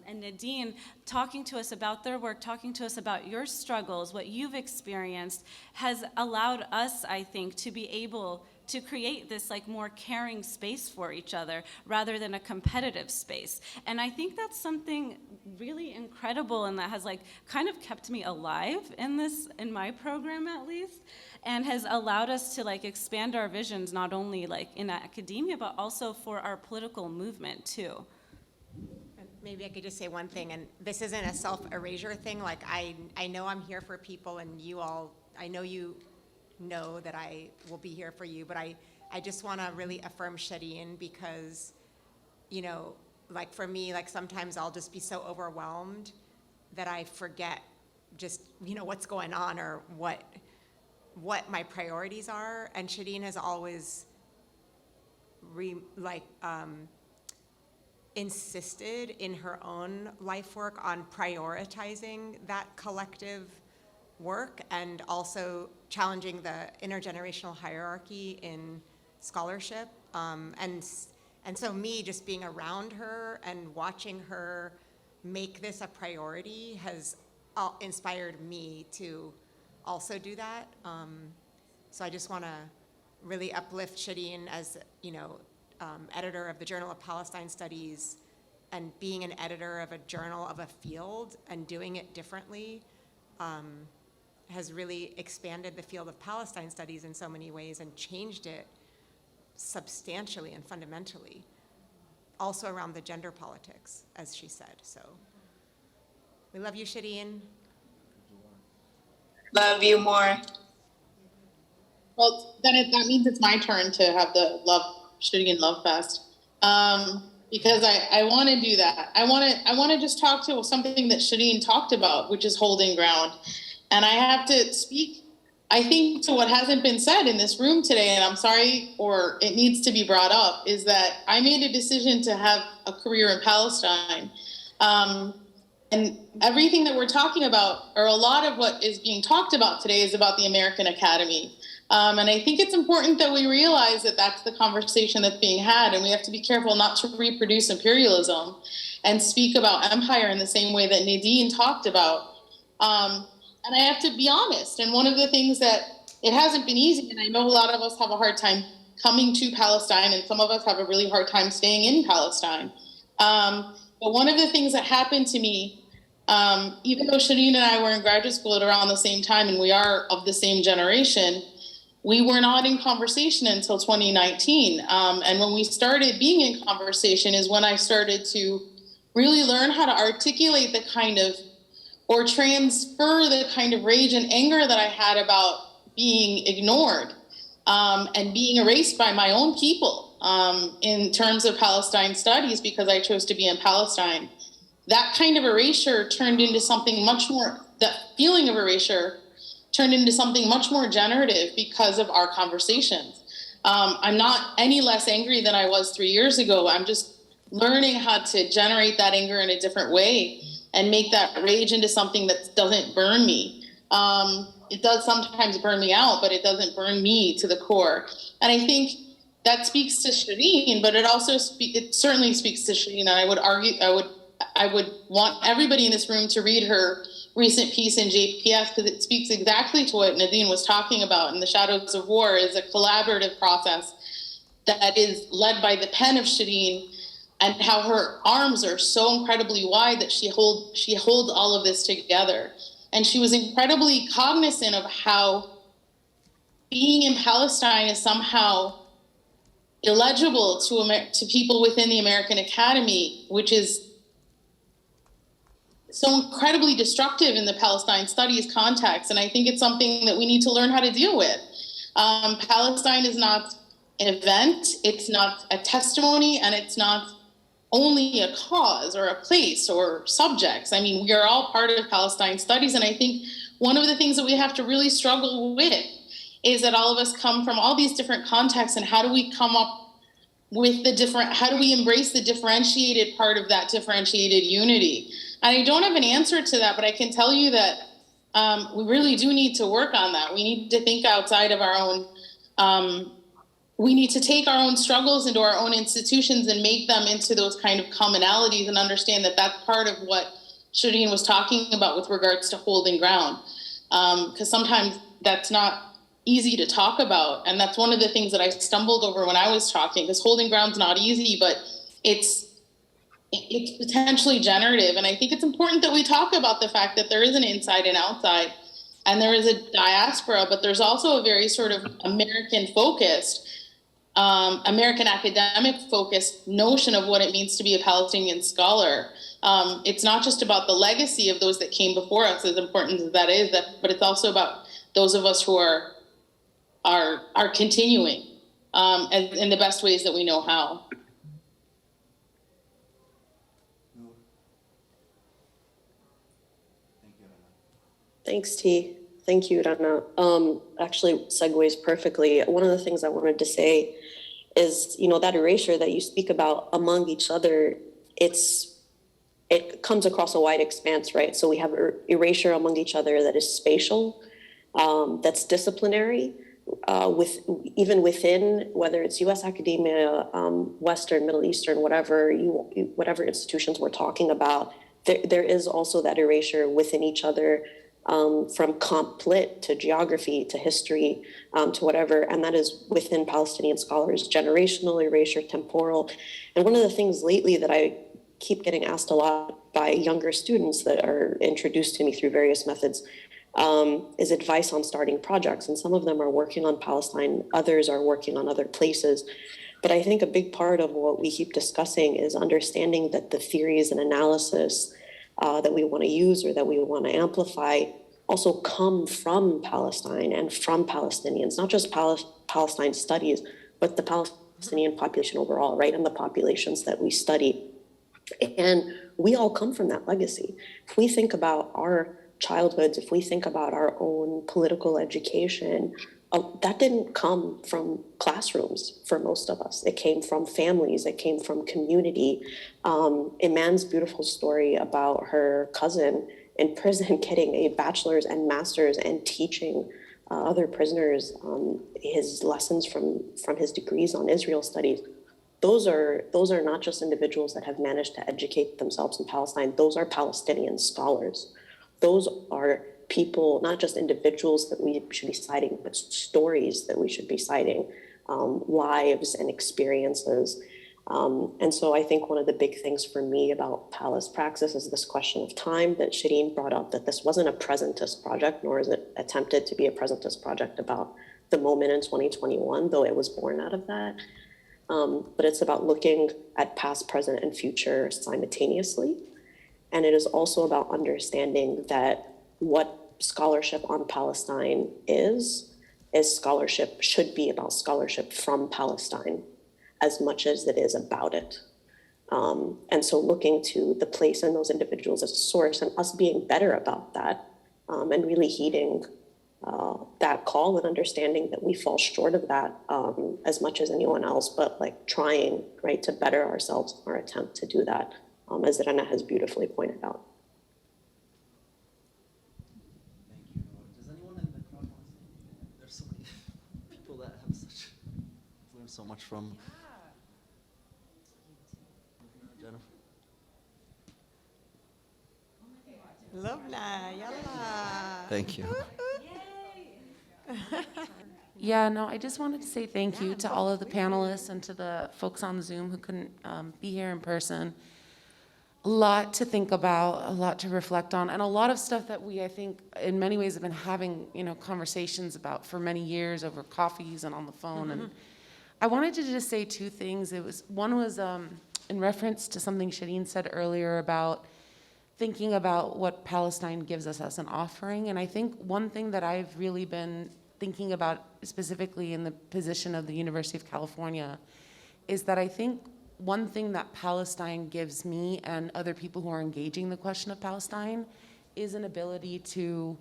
Speaker 1: and Nadine talking to us about their work, talking to us about your struggles, what you've experienced, has allowed us, I think, to be able to create this like more caring space for each other rather than a competitive space. And I think that's something really incredible, and that has like kind of kept me alive in this, in my program at least, and has allowed us to like expand our visions, not only like in academia, but also for our political movement too.
Speaker 8: And maybe I could just say one thing, and this isn't a self-erasure thing. Like I know I'm here for people, and you all, I know you know that I will be here for you, but I just want to really affirm Shireen, because, you know, like for me, like sometimes I'll just be so overwhelmed that I forget just, you know, what's going on, or what my priorities are. And Shireen has always insisted in her own life work on prioritizing that collective work, and also challenging the intergenerational hierarchy in scholarship. And so me just being around her and watching her make this a priority has inspired me to also do that. So I just want to really uplift Shireen as, you know, editor of the Journal of Palestine Studies, and being an editor of a journal of a field and doing it differently has really expanded the field of Palestine studies in so many ways, and changed it substantially and fundamentally, also around the gender politics, as she said. So we love you, Shireen.
Speaker 9: Love you more.
Speaker 6: Well, then that means it's my turn to have the Shireen Love Fest, because I want to do that. I want to just talk to something that Shireen talked about, which is holding ground. And I have to speak, I think, to what hasn't been said in this room today, and I'm sorry, or it needs to be brought up, is that I made a decision to have a career in Palestine. And everything that we're talking about, or a lot of what is being talked about today, is about the American Academy. And I think it's important that we realize that that's the conversation that's being had, and we have to be careful not to reproduce imperialism and speak about empire in the same way that Nadine talked about. And I have to be honest, and one of the things that it hasn't been easy, and I know a lot of us have a hard time coming to Palestine, and some of us have a really hard time staying in Palestine. But one of the things that happened to me, even though Shireen and I were in graduate school at around the same time, and we are of the same generation, we were not in conversation until 2019. And when we started being in conversation is when I started to really learn how to articulate the kind of, or transfer the kind of rage and anger that I had about being ignored and being erased by my own people in terms of Palestine studies, because I chose to be in Palestine. That kind of erasure turned into something much more, that feeling of erasure turned into something much more generative because of our conversations. I'm not any less angry than I was 3 years ago. I'm just learning how to generate that anger in a different way and make that rage into something that doesn't burn me. It does sometimes burn me out, but it doesn't burn me to the core. And I think that speaks to Shireen, but it also it certainly speaks to Shireen. And I would argue, I would want everybody in this room to read her recent piece in JPS, because it speaks exactly to what Nadine was talking about. In the Shadows of War is a collaborative process that is led by the pen of Shireen, and how her arms are so incredibly wide that she holds all of this together. And she was incredibly cognizant of how being in Palestine is somehow illegible to people within the American Academy, which is so incredibly destructive in the Palestine studies context. And I think it's something that we need to learn how to deal with. Palestine is not an event, it's not a testimony, and it's not only a cause or a place or subjects. I mean, we are all part of Palestine studies. And I think one of the things that we have to really struggle with is that all of us come from all these different contexts, and how do we come up with how do we embrace the differentiated part of that differentiated unity? And I don't have an answer to that, but I can tell you that we really do need to work on that. We need to think outside of our own, we need to take our own struggles into our own institutions and make them into those kind of commonalities, and understand that that's part of what Shireen was talking about with regards to holding ground. Because sometimes that's not easy to talk about. And that's one of the things that I stumbled over when I was talking, because holding ground's not easy, but it's potentially generative. And I think it's important that we talk about the fact that there is an inside and outside, and there is a diaspora, but there's also a very sort of American focused, American academic focused notion of what it means to be a Palestinian scholar. It's not just about the legacy of those that came before us, as important as that is, but it's also about those of us who are continuing in the best ways that we know how.
Speaker 12: Thanks, T. Thank you, Rana. Actually segues perfectly. One of the things I wanted to say is, that erasure that you speak about among each other, it comes across a wide expanse, right? So we have erasure among each other that is spatial, that's disciplinary, even within, whether it's U.S. academia, Western, Middle Eastern, whatever institutions we're talking about, there is also that erasure within each other, from comp lit to geography to history, to whatever, and that is within Palestinian scholars, generational erasure, temporal. And one of the things lately that I keep getting asked a lot by younger students that are introduced to me through various methods, is advice on starting projects. And some of them are working on Palestine, others are working on other places. But I think a big part of what we keep discussing is understanding that the theories and analysis that we want to use or that we want to amplify also come from Palestine and from Palestinians, not just Palestine studies, but the Palestinian population overall, right? And the populations that we study. And we all come from that legacy. If we think about our childhoods, if we think about our own political education, that didn't come from classrooms for most of us. It came from families, it came from community. Iman's beautiful story about her cousin in prison getting a bachelor's and master's and teaching other prisoners his lessons from his degrees on Israel studies. Those are not just individuals that have managed to educate themselves in Palestine. Those are Palestinian scholars. Those are people, not just individuals that we should be citing, but stories that we should be citing, lives and experiences. And so I think one of the big things for me about Palestinian Praxis is this question of time that Shireen brought up, that this wasn't a presentist project, nor is it attempted to be a presentist project about the moment in 2021, though it was born out of that. But it's about looking at past, present, and future simultaneously. And it is also about understanding that what scholarship on Palestine is scholarship, should be about scholarship from Palestine as much as it is about it. And so looking to the place and those individuals as a source, and us being better about that, and really heeding that call and understanding that we fall short of that as much as anyone else, but like trying, right, to better ourselves in our attempt to do that, as Rana has beautifully pointed out.
Speaker 2: Thank you. Does anyone in the crowd want to say anything? There's so many people that have learned so much from Jennifer.
Speaker 5: Lovely, yalla.
Speaker 2: Thank you.
Speaker 4: Yeah, no, I just wanted to say thank you to all of the panelists and to the folks on Zoom who couldn't be here in person. A lot to think about, a lot to reflect on, and a lot of stuff that we, I think, in many ways have been having, conversations about for many years over coffees and on the phone. And I wanted to just say two things. One was in reference to something Shireen said earlier about thinking about what Palestine gives us as an offering. And I think one thing that I've really been thinking about specifically in the position of the University of California is that I think one thing that Palestine gives me and other people who are engaging the question of Palestine is an ability to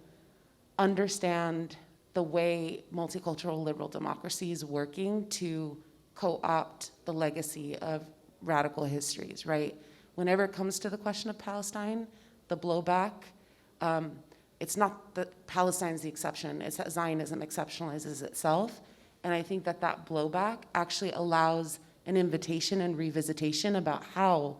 Speaker 4: understand the way multicultural liberal democracy is working to co-opt the legacy of radical histories, right? Whenever it comes to the question of Palestine, the blowback, it's not that Palestine's the exception, it's that Zionism exceptionalizes itself. And I think that that blowback actually allows an invitation and revisitation about how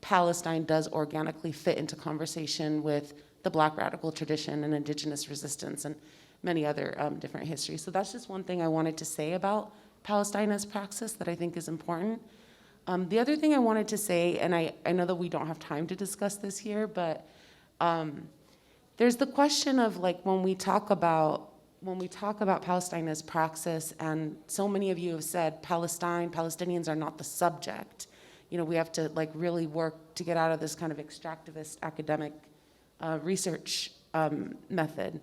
Speaker 4: Palestine does organically fit into conversation with the Black radical tradition and indigenous resistance and many other different histories. So that's just one thing I wanted to say about Palestine as praxis that I think is important. The other thing I wanted to say, and I know that we don't have time to discuss this here, but there's the question of like when we talk about Palestine as praxis, and so many of you have said Palestinians are not the subject. We have to like really work to get out of this kind of extractivist academic research method.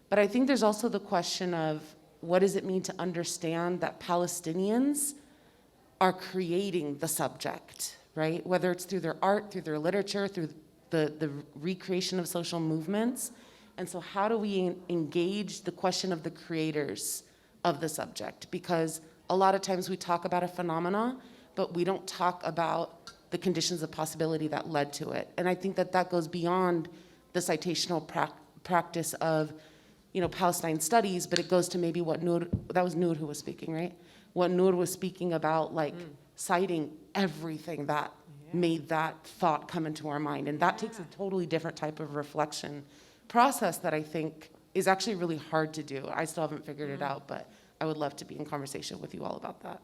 Speaker 4: But I think there's also the question of what does it mean to understand that Palestinians are creating the subject, right? Whether it's through their art, through their literature, through the recreation of social movements. And so how do we engage the question of the creators of the subject? Because a lot of times we talk about a phenomena, but we don't talk about the conditions of possibility that led to it. And I think that that goes beyond the citational practice of, Palestine studies, but it goes to maybe what that was Noor who was speaking, right? What Noor was speaking about, like citing everything that made that thought come into our mind. And that takes a totally different type of reflection process that I think is actually really hard to do. I still haven't figured it out, but I would love to be in conversation with you all about that.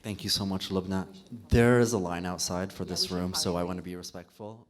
Speaker 2: Thank you so much, Lubna. There is a line outside for this room, so I want to be respectful.